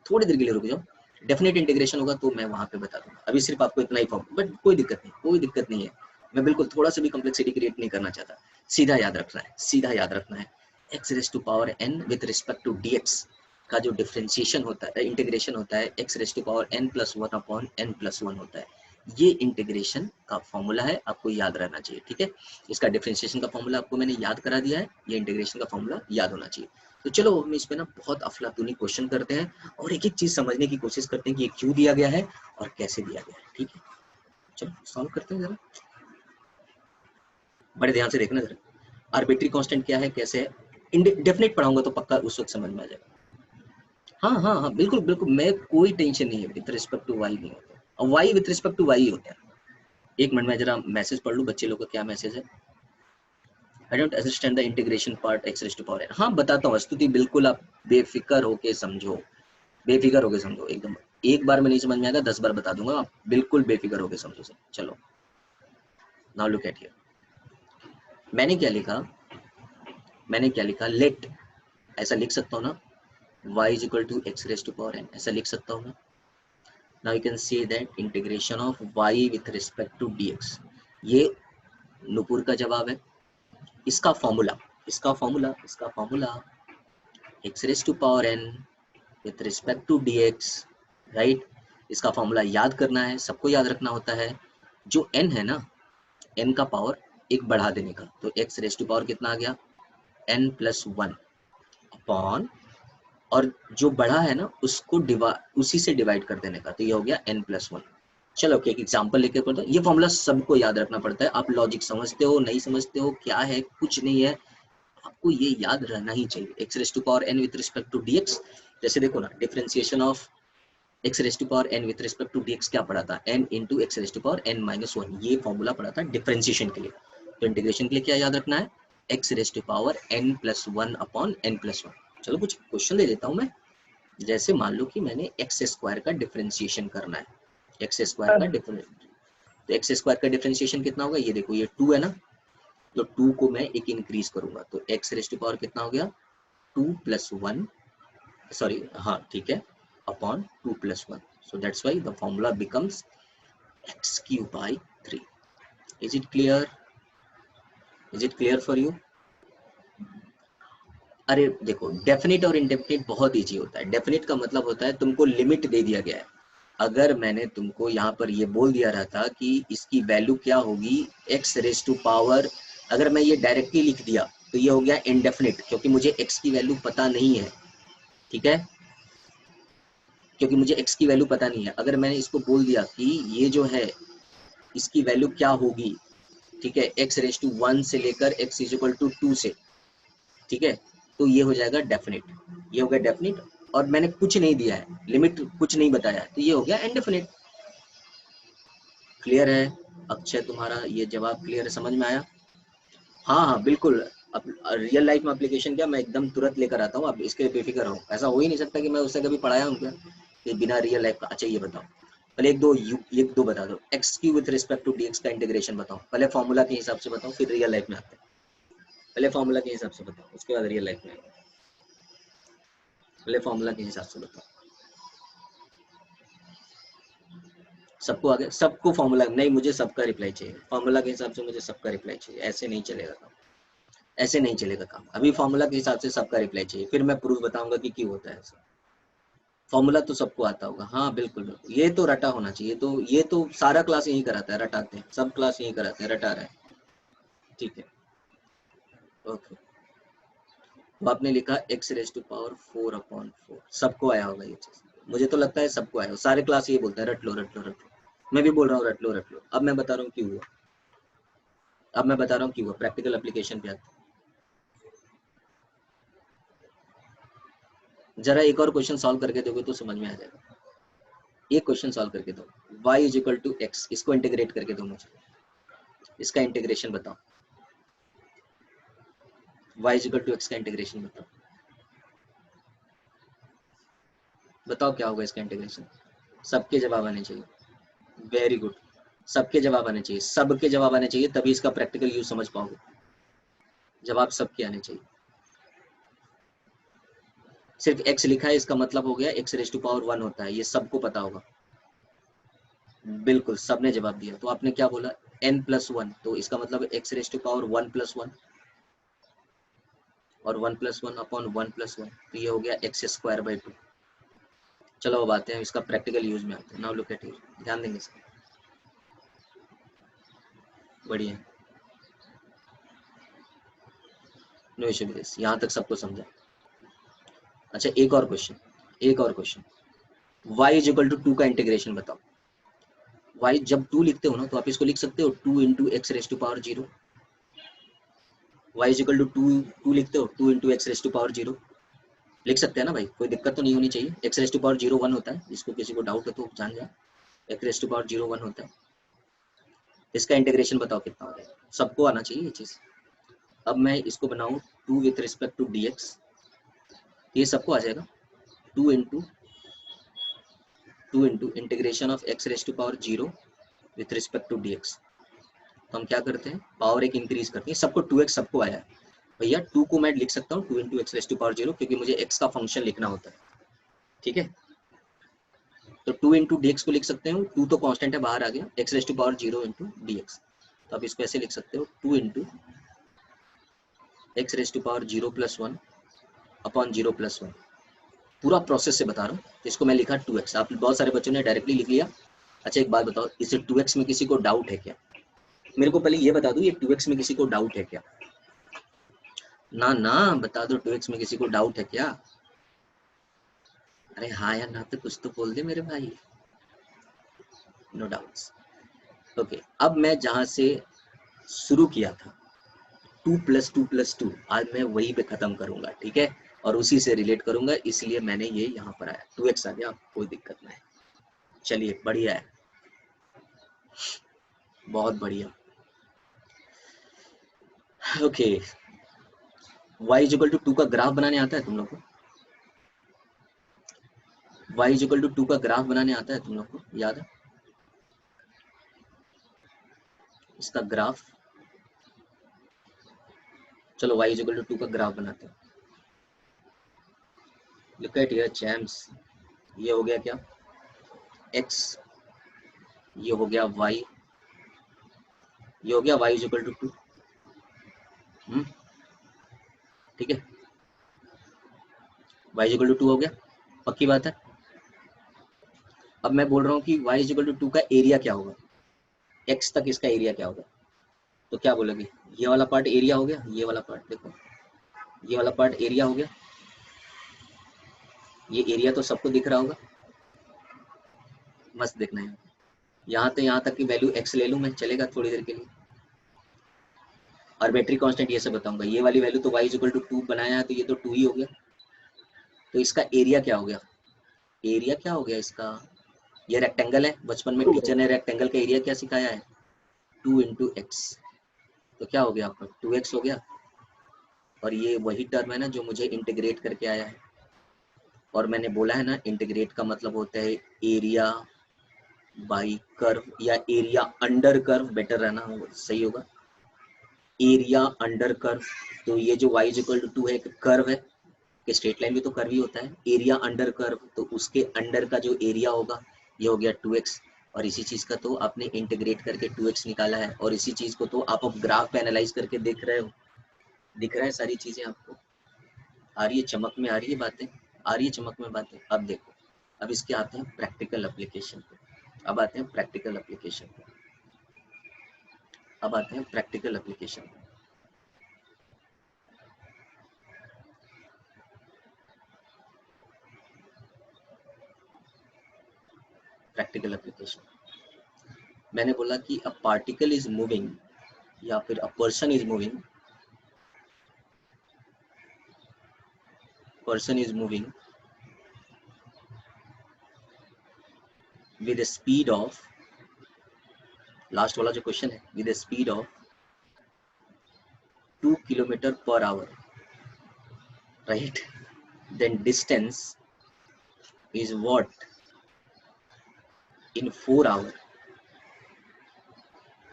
थोड़ी देर के लिए रुक जाओ, डेफिनेट इंटीग्रेशन होगा तो मैं वहां पे बता दूंगा। अभी सिर्फ आपको इतना ही फॉर्म, बट कोई दिक्कत नहीं, कोई दिक्कत नहीं है। मैं बिल्कुल थोड़ा सा भी कम्प्लेक्सिटी क्रिएट नहीं करना चाहता। सीधा याद रखना है, सीधा याद रखना है। X raise to power n with respect to dx का जो डिफरेंशिएशन होता है, इंटीग्रेशन होता है, x raise to power n plus one upon n plus one होता है। ये इंटीग्रेशन का फॉर्मूला है, आपको याद रहना चाहिए, ठीक है? इसका डिफरेंशिएशन का फॉर्मूला आपको मैंने याद करा दिया है, ये इंटीग्रेशन का फॉर्मूला याद होना चाहिए। तो चलो हम इस पे ना बहुत अफलातूनी क्वेश्चन करते हैं और एक एक चीज समझने की कोशिश करते हैं कि ये क्यों दिया गया है और कैसे दिया गया है, ठीक है? चलो सॉल्व करते हैं जरा, बड़े ध्यान से देखना जरा। आर्बिट्री कांस्टेंट क्या है, कैसे है? इंडेफिनिट पढ़ाऊंगा तो पक्का उस वक्त समझ में आ जाएगा। हाँ हाँ हाँ, बिल्कुल बिल्कुल, मैं कोई टेंशन नहीं है, विद रिस्पेक्ट टू वाई नहीं होता, और y with respect to y होता है। एक मिनट में जरा मैसेज पढ़ लूँ, बच्चे लोग का क्या मैसेज है। I don't understand the integration part x raise to power n। हाँ बताता हूँ स्तुति, बिल्कुल आप बेफिक्र होके समझो, बेफिक्र होके समझो एकदम। एक बार में नहीं समझ में आएगा, 10 बार बता दूंगा, आप बिल्कुल बेफिक्र होके समझो सर। चलो नाउ लुक एट हियर, मैंने क्या लिखा, मैंने क्या लिखा, लेट, ऐसा लिख सकता हूँ ना, y is equal to x raised to power n, ऐसा लिख सकता हूँ ना। Now you can see that integration of y with respect to dx, ये नुपुर का जवाब है। इसका फॉर्मूला, इसका formula x raised to power n with respect to dx, right? इसका फॉर्मूला याद करना है, सबको याद रखना होता है। जो n है ना, n का पावर एक बढ़ा देने का, तो x रेज टू पावर कितना आ गया, n प्लस वन अपॉन, और जो बढ़ा है ना उसको उसी से डिवाइड कर देने का, तो ये हो गया n प्लस वन। चलो एक एग्जाम्पल लेके पढ़ते हैं। ये फॉर्मूला सबको याद रखना पड़ता है, आप लॉजिक समझते हो नहीं समझते हो क्या है, कुछ नहीं है, आपको ये याद रहना ही चाहिए। X raise to power n with respect to dx, जैसे देखो ना, differentiation of x raise to power n with respect to dx क्या पढ़ा था, n into x raise to power n minus one, ये फॉर्मूला पढ़ा था डिफरेंशिएशन के लिए। तो इंटीग्रेशन के लिए क्या याद रखना है, x raise to power n plus one upon n plus one. चलो कुछ क्वेश्चन दे देता हूँ मैं। जैसे मान लो कि मैंने एक्स स्क्वायर का डिफरेंशिएशन करना है, एक्स स्क्वायर का डिफरेंस, तो एक्स स्क्वायर का डिफरेंशिएशन कितना होगा, ये देखो ये 2 है ना, तो 2 को मैं एक इंक्रीज करूंगा, तो एक्स रेज टू पावर कितना हो गया, 2 प्लस वन, सॉरी हाँ ठीक है, upon 2 plus one. So that's why the formula becomes x cube by 3. Is it clear? Is it clear for you? अरे देखो, डेफिनिट और इंडेफिनिट बहुत इजी होता है। डेफिनिट का मतलब होता है तुमको लिमिट दे दिया गया है। अगर मैंने तुमको यहाँ पर ये बोल दिया रहता कि इसकी वैल्यू क्या होगी x रेज टू पावर, अगर मैं ये डायरेक्टली लिख दिया तो ये हो गया इंडेफिनिट, क्योंकि मुझे x की वैल्यू पता नहीं है। ठीक है, क्योंकि मुझे x की वैल्यू पता नहीं है। अगर मैंने इसको बोल दिया कि ये जो है इसकी वैल्यू क्या होगी, ठीक है, x रेज टू 1 से लेकर x इज इक्वल टू 2 से, ठीक है, तो ये हो जाएगा डेफिनिट। ये हो गया डेफिनिट, और मैंने कुछ नहीं दिया है, लिमिट कुछ नहीं बताया, तो ये हो गया इनडेफिनिट। क्लियर है अक्षय, तुम्हारा ये जवाब क्लियर है, समझ में आया? हाँ हाँ बिल्कुल। अब रियल लाइफ में एप्लीकेशन क्या मैं एकदम तुरंत लेकर आता हूँ, आप इसके लिए बेफिक्र हो। ऐसा हो ही नहीं सकता कि मैं उससे कभी पढ़ाया हूँ क्या कि बिना रियल लाइफ का। अच्छा ये बताओ, पहले एक दो बता दो, एक्स की with respect to d x का इंटीग्रेशन बताओ। पहले फॉर्मूला के हिसाब से बताओ, फिर रियल लाइफ में आते हैं। पहले फॉर्मूला के हिसाब से बताओ, उसके बाद रियल लाइफ में आएंगे। पहले फॉर्मूला के हिसाब से बताओ। सबको आगे, सबको फॉर्मूला नहीं, मुझे सबका रिप्लाई चाहिए। फॉर्मूला के हिसाब से मुझे सबका रिप्लाई चाहिए, ऐसे नहीं चलेगा काम। ऐसे नहीं चलेगा काम। अभी फॉर्मूला के हिसाब से सबका रिप्लाई चाहिए, फिर मैं प्रूफ बताऊंगा कि क्यों होता है ऐसा। फॉर्मूला तो सबको आता होगा, हाँ बिल्कुल बिल्कुल, ये तो रटा होना चाहिए। तो ये तो सारा क्लास यही कराता है, रटाते हैं, सब क्लास यही कराते हैं, रटा रहा है। ठीक है, ओके। तो आपने लिखा एक्स रेज टू पावर 4/4, सबको आया होगा ये चीज, मुझे तो लगता है सबको आया होगा। सारे क्लास ये बोलते हैं रट लो रट लो रट लो। मैं भी बोल रहा हूँ रट लो रट लो। अब मैं बता रहा हूँ क्यों हुआ, अब मैं बता रहा हूँ क्यों हुआ, प्रैक्टिकल एप्लीकेशन पे आते हैं। जरा एक और क्वेश्चन सॉल्व करके दोगे तो समझ में आ जाएगा। एक क्वेश्चन सॉल्व करके दो, y is equal to x, इसको इंटीग्रेट करके दो मुझे, इसका इंटीग्रेशन बताओ। y is equal to x का इंटीग्रेशन बताओ, बताओ क्या होगा इसका इंटीग्रेशन। सबके जवाब आने चाहिए, वेरी गुड। सबके जवाब आने चाहिए, सबके जवाब आने चाहिए, तभी इसका प्रैक्टिकल यूज समझ पाओगे। जवाब सबके आने चाहिए। सिर्फ x लिखा है, इसका मतलब हो गया x रेज टू पावर 1 होता है, ये सबको पता होगा। बिल्कुल, सबने जवाब दिया। तो आपने क्या बोला, n+1, तो इसका मतलब x रेज टू पावर 1+1, और 1+1/1+1, तो ये हो गया x²/2। चलो अब आते हैं इसका प्रैक्टिकल यूज में आते हैं। नाउ लुक एट हियर, ध्यान देंगे इसका, बढ़िया, नो इशू विद दिस, यहाँ तक सबको समझा। अच्छा एक और क्वेश्चन, एक और question, y is equal to 2 का इंटीग्रेशन बताओ। y जब 2 लिखते हो ना तो आप इसको लिख सकते हो 2 into x raise to power 0। y is equal to 2 लिखते हो 2 into x raise to power 0, लिख सकते हैं ना भाई, कोई दिक्कत तो नहीं होनी चाहिए। एक्स रेज टू पावर 0 1 होता है, जिसको किसी को डाउट है तो जान जाए, एक्स रेज टू पावर 0 1 होता है। इसका इंटीग्रेशन बताओ कितना हो जाएगा, सबको आना चाहिए ये चीज। अब मैं इसको बनाऊं 2 with respect to d x, ये सबको आ जाएगा। 2 into integration of x raise to power 0 with respect to d x. तो हम क्या करते हैं, पावर एक इंक्रीज करते हैं, सबको 2x सबको आया है भैया। 2 को मैं लिख सकता हूँ 2 into x raise to power 0, क्योंकि मुझे x का फंक्शन लिखना होता है। ठीक है, तो 2 इंटू डी एक्स को लिख सकते हो, 2 तो कांस्टेंट है बाहर आ गया, x raise to power 0 into d x. तो आप इसको ऐसे लिख सकते हो 2 into x raise to power 0+1/0+1। पूरा प्रोसेस से बता रहा हूँ। तो इसको मैं लिखा 2x, आप बहुत सारे बच्चों ने डायरेक्टली लिख लिया। अच्छा एक बात बताओ, इसे 2x में किसी को डाउट है क्या? मेरे को पहले ये बता दो, ये 2x में किसी को डाउट है क्या? ना ना बता दो, 2x में किसी को डाउट है क्या? अरे हाँ या ना तो कुछ तो बोल दे मेरे भाई। No doubts, okay. अब मैं जहां से शुरू किया था 2+2+2, आज मैं वही पे खत्म करूंगा, ठीक है, और उसी से रिलेट करूंगा, इसलिए मैंने ये यहाँ पर आया 2x आ गया, कोई दिक्कत नहीं। चलिए बढ़िया है, बहुत बढ़िया। Okay, y is equal to 2 का ग्राफ बनाने आता है तुम लोग को? y इज इक्वल टू 2 का ग्राफ बनाने आता है तुम लोग को, याद है इसका ग्राफ? चलो y इज इक्वल टू 2 का ग्राफ बनाते हैं। लुक एट हियर चैम्प्स, ये हो गया क्या, x ये हो गया y, ये हो गया y इज इक्वल टू 2। ठीक है, y इज इक्वल टू 2 हो गया, पक्की बात है। अब मैं बोल रहा हूँ कि y इज इक्वल टू 2 का एरिया क्या होगा, x तक इसका एरिया क्या होगा, तो क्या बोलोगे, ये वाला पार्ट एरिया हो गया, ये वाला पार्ट देखो, ये वाला पार्ट एरिया हो गया, ये एरिया तो सबको दिख रहा होगा, मस्त देखना है। यहाँ तो यहाँ तक की वैल्यू x ले लूँ मैं, चलेगा थोड़ी देर के लिए, आर्बिट्री कांस्टेंट ये सब बताऊंगा। ये वाली वैल्यू तो y इज इक्वल टू 2 बनाया है, तो ये तो 2 ही हो गया। तो इसका एरिया क्या हो गया, एरिया क्या हो गया इसका, ये रेक्टेंगल है, बचपन में टीचर ने रेक्टेंगल का एरिया क्या सिखाया है, 2 इंटू एक्स, तो क्या हो गया आपका 2x हो गया। और ये वही टर्म है ना जो मुझे इंटीग्रेट करके आया है, और मैंने बोला है ना इंटीग्रेट का मतलब होता है एरिया बाई कर्व, या एरिया अंडर कर्व, बेटर रहना होगा, सही होगा, एरिया अंडर कर्व। तो ये जो y इज इक्वल टू 2 है एक कर्व है, कि स्ट्रेट लाइन भी तो कर्व ही होता है, एरिया अंडर कर्व, तो उसके अंडर का जो एरिया होगा ये हो गया 2x। और इसी चीज का तो आपने इंटीग्रेट करके 2x निकाला है, और इसी चीज को तो आप अब ग्राफ पे एनालाइज करके देख रहे हो, दिख रहा है सारी चीजें आपको, आ रही है चमक में, आ रही है बातें, आ रही है चमक में बातें। अब देखो, अब इसके आते हैं प्रैक्टिकल एप्लीकेशन पे, अब आते हैं प्रैक्टिकल एप्लीकेशन पे, अब आते हैं प्रैक्टिकल एप्लीकेशन पे। प्रैक्टिकल एप्लीकेशन, मैंने बोला कि अ पार्टिकल इज मूविंग या फिर a person is moving, person is moving with a speed of, last वाला जो क्वेश्चन है, with a speed of 2 kilometre per our, right, then distance is what in 4 hour,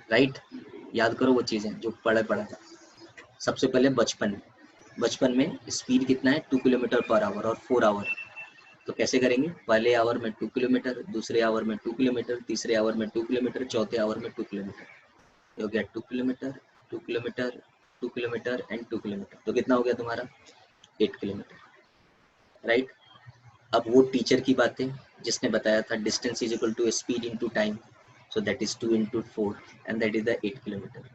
right। याद करो वो चीजें जो पढ़ा था सबसे पहले बचपन में स्पीड कितना है 2 किलोमीटर पर आवर और 4 आवर, तो कैसे करेंगे, पहले आवर में 2 किलोमीटर, दूसरे आवर में 2 किलोमीटर, तीसरे आवर में 2 किलोमीटर, चौथे आवर में 2 किलोमीटर, ये हो गया 2 kilometre, 2 kilometre, 2 kilometre and 2 kilometre, तो कितना हो गया तुम्हारा 8 किलोमीटर, राइट। अब वो टीचर की बातें जिसने बताया था distance is equal to speed into time, so that is 2 into 4 and that is the 8 kilometre.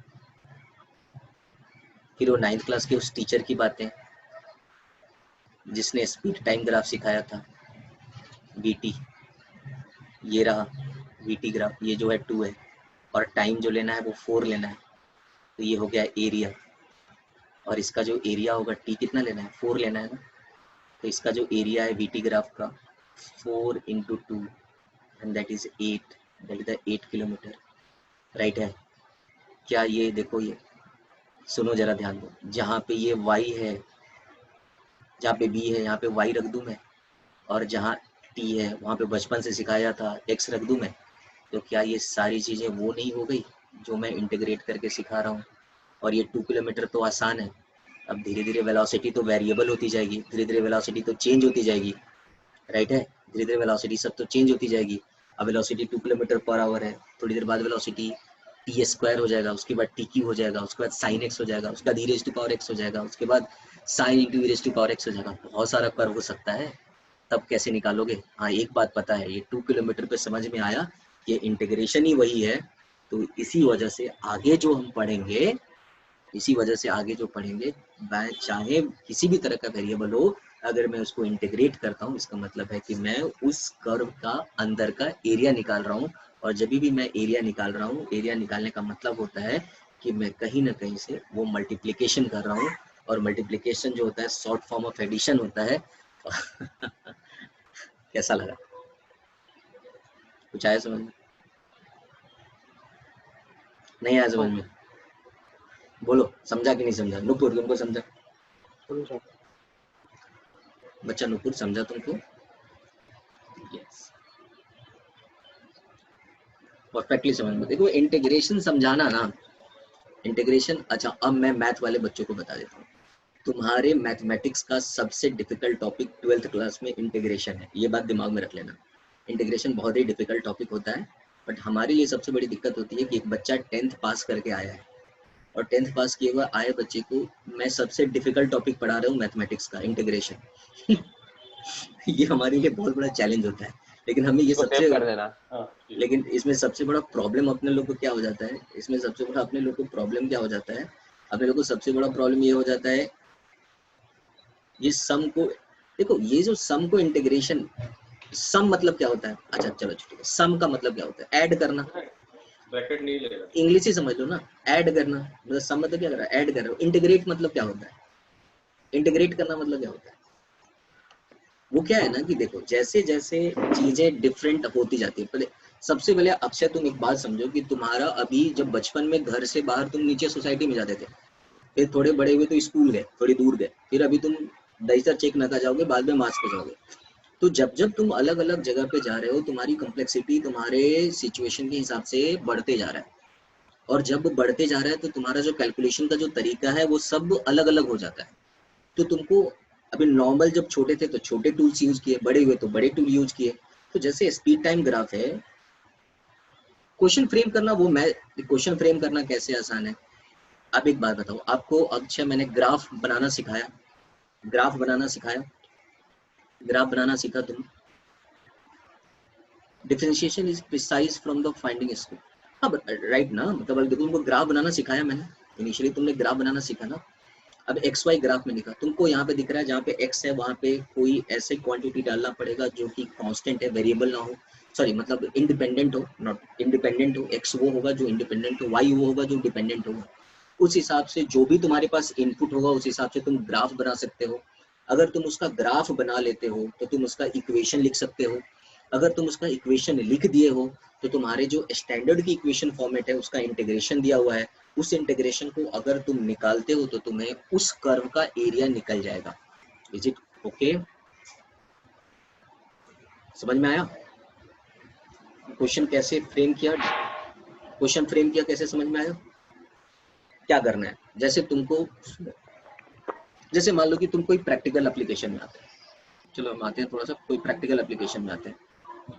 फिर वो 9th क्लास के उस टीचर की बातें जिसने स्पीड टाइम ग्राफ सिखाया था, वीटी, ये रहा वीटी ग्राफ, ये जो है 2 है, और टाइम जो लेना है वो 4 लेना है, तो ये हो गया एरिया, और इसका जो एरिया होगा टी कितना लेना है 4 लेना है ना, तो इसका जो एरिया है वीटी ग्राफ का 4 into 2 and that is 8, that is the 8 kilometre, right है। क्या ये देखो, ये सुनो जरा ध्यान दो, जहाँ पे ये y है, जहाँ पे b है यहाँ पे y रख दूं मैं, और जहाँ t है वहाँ पे बचपन से सिखाया था x रख दूं मैं, तो क्या ये सारी चीजें वो नहीं हो गई जो मैं इंटीग्रेट करके सिखा रहा हूँ। और ये 2 किलोमीटर तो आसान है, अब धीरे धीरे वेलोसिटी तो वेरिएबल होती जाएगी, धीरे धीरे वेलोसिटी तो चेंज होती जाएगी, राइट है, धीरे धीरे वेलोसिटी सब तो चेंज होती जाएगी। अब वेलोसिटी 2 किलोमीटर पर आवर है, थोड़ी देर बाद वेलोसिटी टी स्क्वायर हो जाएगा, उसके बाद टी क्यू हो जाएगा, उसके बाद साइन एक्स हो जाएगा, उसके बाद e raise to power x हो जाएगा, उसके बाद sine into e raise to power x हो जाएगा, बहुत सारा कर्व हो सकता है। तब कैसे निकालोगे, हाँ एक बात पता है, ये 2 किलोमीटर पे समझ में आया, ये इंटीग्रेशन ही वही है। तो इसी वजह से आगे जो हम पढ़ेंगे, इसी वजह से आगे जो पढ़ेंगे, चाहे किसी भी तरह का वेरिएबल हो, अगर मैं उसको इंटीग्रेट करता हूँ, इसका मतलब है कि मैं उस कर्व का अंदर का एरिया निकाल रहा हूँ, और जब भी मैं एरिया निकाल रहा हूँ, एरिया निकालने का मतलब होता है कि मैं कहीं ना कहीं से वो मल्टीप्लिकेशन कर रहा हूँ, और मल्टीप्लिकेशन जो होता है शॉर्ट फॉर्म ऑफ एडिशन होता है। कैसा लगा, कुछ आया समझ में, नहीं आया समझ में, बोलो समझा कि नहीं समझा, नुपुर तुमको समझा, बच्चा नुपुर समझा तुमको, यस परफेक्टली समझ में। देखो इंटीग्रेशन समझाना ना, इंटीग्रेशन, अच्छा अब मैं मैथ वाले बच्चों को बता देता हूँ, तुम्हारे मैथमेटिक्स का सबसे डिफिकल्ट टॉपिक 12th क्लास में इंटीग्रेशन है, ये बात दिमाग में रख लेना, इंटीग्रेशन बहुत ही डिफिकल्ट टॉपिक होता है, बट हमारे लिए सबसे बड़ी दिक्कत होती है कि एक बच्चा 10th पास करके आया है और 10th पास किए हुए आए बच्चे को मैं सबसे डिफिकल्ट टॉपिक पढ़ा रहा हूँ मैथमेटिक्स का, इंटीग्रेशन। ये हमारे लिए बहुत बड़ा चैलेंज होता है, लेकिन हमें ये इसको सेव सबसे कर देना। हाँ, लेकिन इसमें सबसे बड़ा प्रॉब्लम अपने लोग को क्या हो जाता है, इसमें सबसे बड़ा अपने लोग को प्रॉब्लम क्या हो जाता है, अपने लोग को सबसे बड़ा प्रॉब्लम ये हो जाता है, ये सम को देखो, ये जो सम को इंटीग्रेशन, सम मतलब क्या होता है, अच्छा चलो ठीक है, सम का मतलब क्या होता है, ऐड करना, ब्रैकेट नहीं लेगा, इंग्लिश ही समझ लो ना, ऐड करना, मतलब सम मतलब क्या कर रहा है, ऐड कर रहा हो। इंटीग्रेट मतलब क्या होता है, इंटीग्रेट करना मतलब क्या होता है, वो क्या है ना कि देखो जैसे जैसे चीजें डिफरेंट होती जाती है, पहले सबसे पहले अक्षय तुम एक बात समझो कि तुम्हारा अभी जब बचपन में घर से बाहर तुम नीचे सोसाइटी में जाते थे, फिर थोड़े बड़े हुए तो स्कूल गए, थोड़ी दूर गए, फिर अभी तुम दहीसर चेक नाका जाओगे, बाद में मास्क पे जाओगे। तो जब जब तुम अलग अलग जगह पे जा रहे हो, तुम्हारी कॉम्प्लेक्सिटी तुम्हारे सिचुएशन के हिसाब से बढ़ते जा रहा है, और जब बढ़ते जा रहा है तो तुम्हारा जो कैलकुलेशन का जो तरीका है वो सब अलग अलग हो जाता है। तो तुमको अभी नॉर्मल जब छोटे थे तो छोटे टूल्स यूज किए, बड़े हुए तो बड़े टूल यूज किए। तो जैसे स्पीड टाइम ग्राफ है, क्वेश्चन फ्रेम करना, वो मैं क्वेश्चन फ्रेम करना कैसे आसान है। आप एक बात बताओ, आपको अच्छा मैंने ग्राफ बनाना सिखाया, ग्राफ बनाना सिखाया, ग्राफ बनाना सीखा तुम, differentiation is precise from the finding scope. हाँ राइट ना, मतलब देखो तुमको ग्राफ बनाना सिखाया मैंने, इनिशियली तुमने ग्राफ बनाना सीखा ना। अब एक्स वाई ग्राफ में लिखा, तुमको यहाँ पे दिख रहा है जहाँ पे एक्स है वहाँ पे कोई ऐसे क्वांटिटी डालना पड़ेगा जो कि कांस्टेंट है, वेरिएबल ना हो, सॉरी मतलब इंडिपेंडेंट हो, नॉट इंडिपेंडेंट हो। एक्स वो होगा जो इंडिपेंडेंट हो, वाई वो होगा जो डिपेंडेंट होगा। उस हिसाब से जो भी तुम्हारे पास इनपुट होगा उस हिसाब से तुम ग्राफ बना सकते हो। अगर तुम उसका ग्राफ बना लेते हो तो तुम उसका इक्वेशन लिख सकते हो। अगर तुम उसका इक्वेशन लिख दिए हो तो तुम्हारे जो स्टैंडर्ड की इक्वेशन फॉर्मेट है उसका इंटीग्रेशन दिया हुआ है, उस इंटीग्रेशन को अगर तुम निकालते हो तो तुम्हें उस कर्व का एरिया निकल जाएगा। Is it okay? समझ में आया क्वेश्चन कैसे फ्रेम किया, क्वेश्चन फ्रेम किया कैसे, समझ में आया? क्या करना है, जैसे तुमको, जैसे मान लो कि तुम कोई प्रैक्टिकल एप्लीकेशन में आते हैं, चलो हम आते हैं थोड़ा सा कोई प्रैक्टिकल एप्लीकेशन में आते हैं।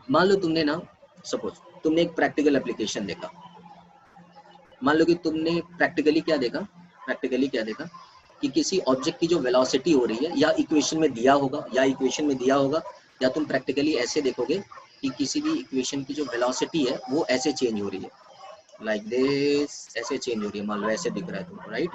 मान लो तुमने ना, सपोज तुमने एक प्रैक्टिकल एप्लीकेशन देखा, मान लो कि तुमने प्रैक्टिकली क्या देखा, प्रैक्टिकली क्या देखा कि किसी ऑब्जेक्ट की जो वेलोसिटी हो रही है, या इक्वेशन में दिया होगा, या इक्वेशन में दिया होगा, या तुम प्रैक्टिकली ऐसे देखोगे कि किसी भी इक्वेशन की जो वेलोसिटी है वो ऐसे चेंज हो रही है, लाइक दिस, ऐसे चेंज हो रही है, मान लो ऐसे दिख रहा है तुमको, राइट?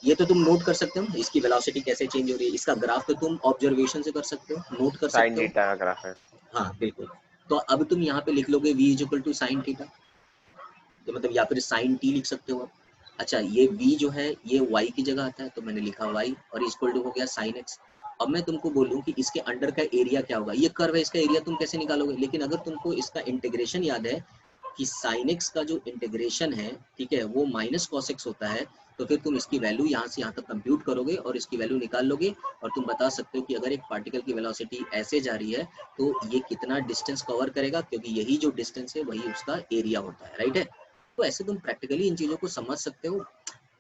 ये तो तुम नोट कर सकते हो इसकी वेलोसिटी कैसे चेंज हो रही है, इसका ग्राफ तो तुम ऑब्जर्वेशन से कर सकते हो, नोट कर साइन सकते हो। थीटा का ग्राफ है। हाँ बिल्कुल। तो अब तुम यहाँ पे लिख लोगे v is equal to sine theta, तो मतलब या फिर साइन टी लिख सकते हो आप। अच्छा ये v जो है ये y की जगह आता है, तो मैंने लिखा y, और इक्वल टू हो गया साइन x। अब मैं तुमको बोलूं कि इसके अंडर का एरिया क्या होगा, ये कर्व है, इसका एरिया तुम कैसे निकालोगे, लेकिन अगर तुमको इसका इंटीग्रेशन याद है कि साइन एक्स का जो इंटीग्रेशन है, ठीक है, वो माइनस कॉस एक्स होता है, तो फिर तुम इसकी वैल्यू यहाँ से यहाँ तक कंप्यूट करोगे और इसकी वैल्यू निकाल लोगे, और तुम बता सकते हो कि अगर एक पार्टिकल की वेलोसिटी ऐसे जा रही है तो ये कितना डिस्टेंस कवर करेगा, क्योंकि यही जो डिस्टेंस है वही उसका एरिया होता है, राइट है? तो ऐसे तुम प्रैक्टिकली इन चीजों को समझ सकते हो।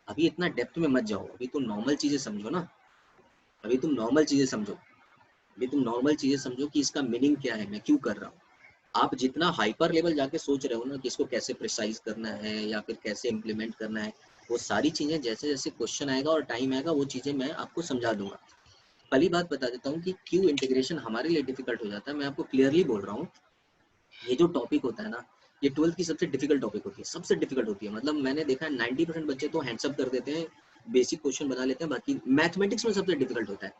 अभी इतना डेप्थ में मत जाओ, अभी तुम नॉर्मल चीजें समझो ना, अभी तुम नॉर्मल चीजें समझो, अभी तुम नॉर्मल चीजें समझो कि इसका मीनिंग क्या है, मैं क्यों कर रहा हूँ। आप जितना हाइपर लेवल जाके सोच रहे हो ना कि इसको कैसे प्रिसाइज करना है या फिर कैसे इम्प्लीमेंट करना है, वो सारी चीजें जैसे जैसे क्वेश्चन आएगा और टाइम आएगा वो चीजें मैं आपको समझा दूंगा। पहली बात बता देता हूँ कि क्यों इंटीग्रेशन हमारे लिए डिफिकल्ट हो जाता है, मैं आपको क्लियरली बोल रहा हूँ। ये जो टॉपिक होता है ना, ये 12th की सबसे डिफिकल्ट टॉपिक होती है, सबसे डिफिकल्ट होती है। मतलब मैंने देखा है 90% बच्चे तो हैंड्सअप कर देते हैं, बेसिक क्वेश्चन बना लेते हैं, बाकी मैथमेटिक्स में सबसे डिफिकल्ट होता है।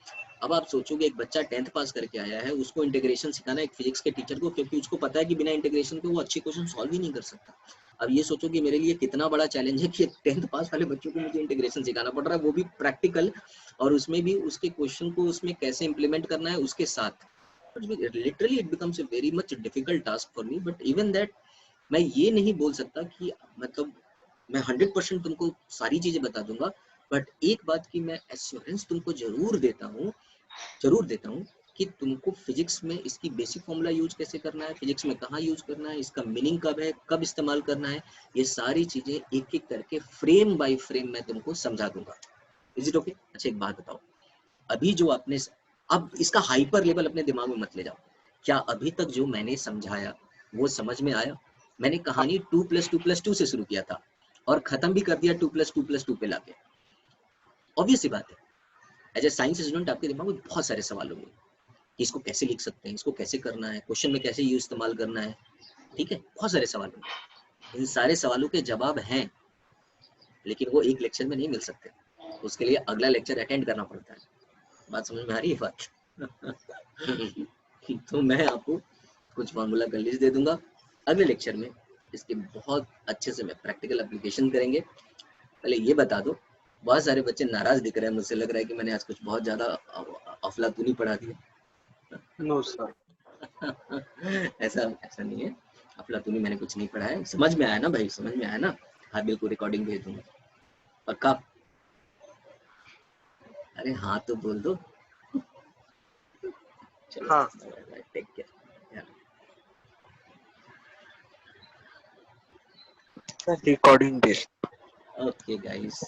अब आप सोचोगे एक बच्चा 10th पास करके आया है, उसको इंटीग्रेशन सिखाना एक फिजिक्स के टीचर को, क्योंकि उसको पता है कि बिना इंटीग्रेशन के वो अच्छे क्वेश्चन सॉल्व ही नहीं कर सकता। अब ये सोचो कि मेरे लिए कितना बड़ा चैलेंज है कि 10th पास वाले बच्चों को मुझे इंटीग्रेशन सिखाना पड़ रहा है, वो भी प्रैक्टिकल, और उसमें भी उसके क्वेश्चन को उसमें कैसे इंप्लीमेंट करना है उसके साथ। Literally it becomes a very much difficult task for me, but even that मैं ये नहीं बोल सकता कि मतलब मैं 100% तुमको सारी चीजें बता दूंगा, बट एक बात की मैं एश्योरेंस तुमको जरूर देता हूँ, जरूर देता हूँ कि तुमको फिजिक्स में इसकी बेसिक फॉर्मूला यूज कैसे करना है, फिजिक्स में कहाँ यूज करना है, इसका मीनिंग कब है, कब इस्तेमाल करना है, ये सारी चीजें एक एक करके फ्रेम बाय फ्रेम मैं तुमको समझा दूंगा। Is it okay? अच्छा एक बात बताओ, अभी जो आपने, अब इसका हाइपर लेवल अपने दिमाग में मत ले जाओ, क्या अभी तक जो मैंने समझाया वो समझ में आया? मैंने कहानी 2+2+2 से शुरू किया था और खत्म भी कर दिया 2+2+2 पे लाके। ऑब्वियस सी बात है, एज ए साइंस स्टूडेंट आपके दिमाग में बहुत सारे सवाल होंगे कि इसको कैसे लिख सकते हैं, इसको कैसे करना है, क्वेश्चन में कैसे ये इस्तेमाल करना है, ठीक है, बहुत सारे सवाल होंगे। इन सारे सवालों के जवाब हैं, लेकिन वो एक लेक्चर में नहीं मिल सकते, उसके लिए अगला लेक्चर अटेंड करना पड़ता है। बात समझ में आ रही है बात? तो मैं आपको कुछ फार्मूला का लिस्ट दे दूंगा, अगले लेक्चर में इसके बहुत अच्छे से मैं प्रैक्टिकल एप्लीकेशन करेंगे। पहले ये बता दो, बहुत सारे बच्चे नाराज दिख रहे हैं, मुझसे लग रहा है कि मैंने आज कुछ बहुत ज्यादा अफलातूनी पढ़ा दिया। No sir. ऐसा ऐसा नहीं है, अफलातूनी मैंने कुछ नहीं पढ़ा है। समझ में आया ना भाई, समझ में आया ना? हाँ बिल्कुल, रिकॉर्डिंग भेज दूंगा पक्का। अरे हाँ तो बोल दो। चलो हाँ take care. Recording based. Okay guys.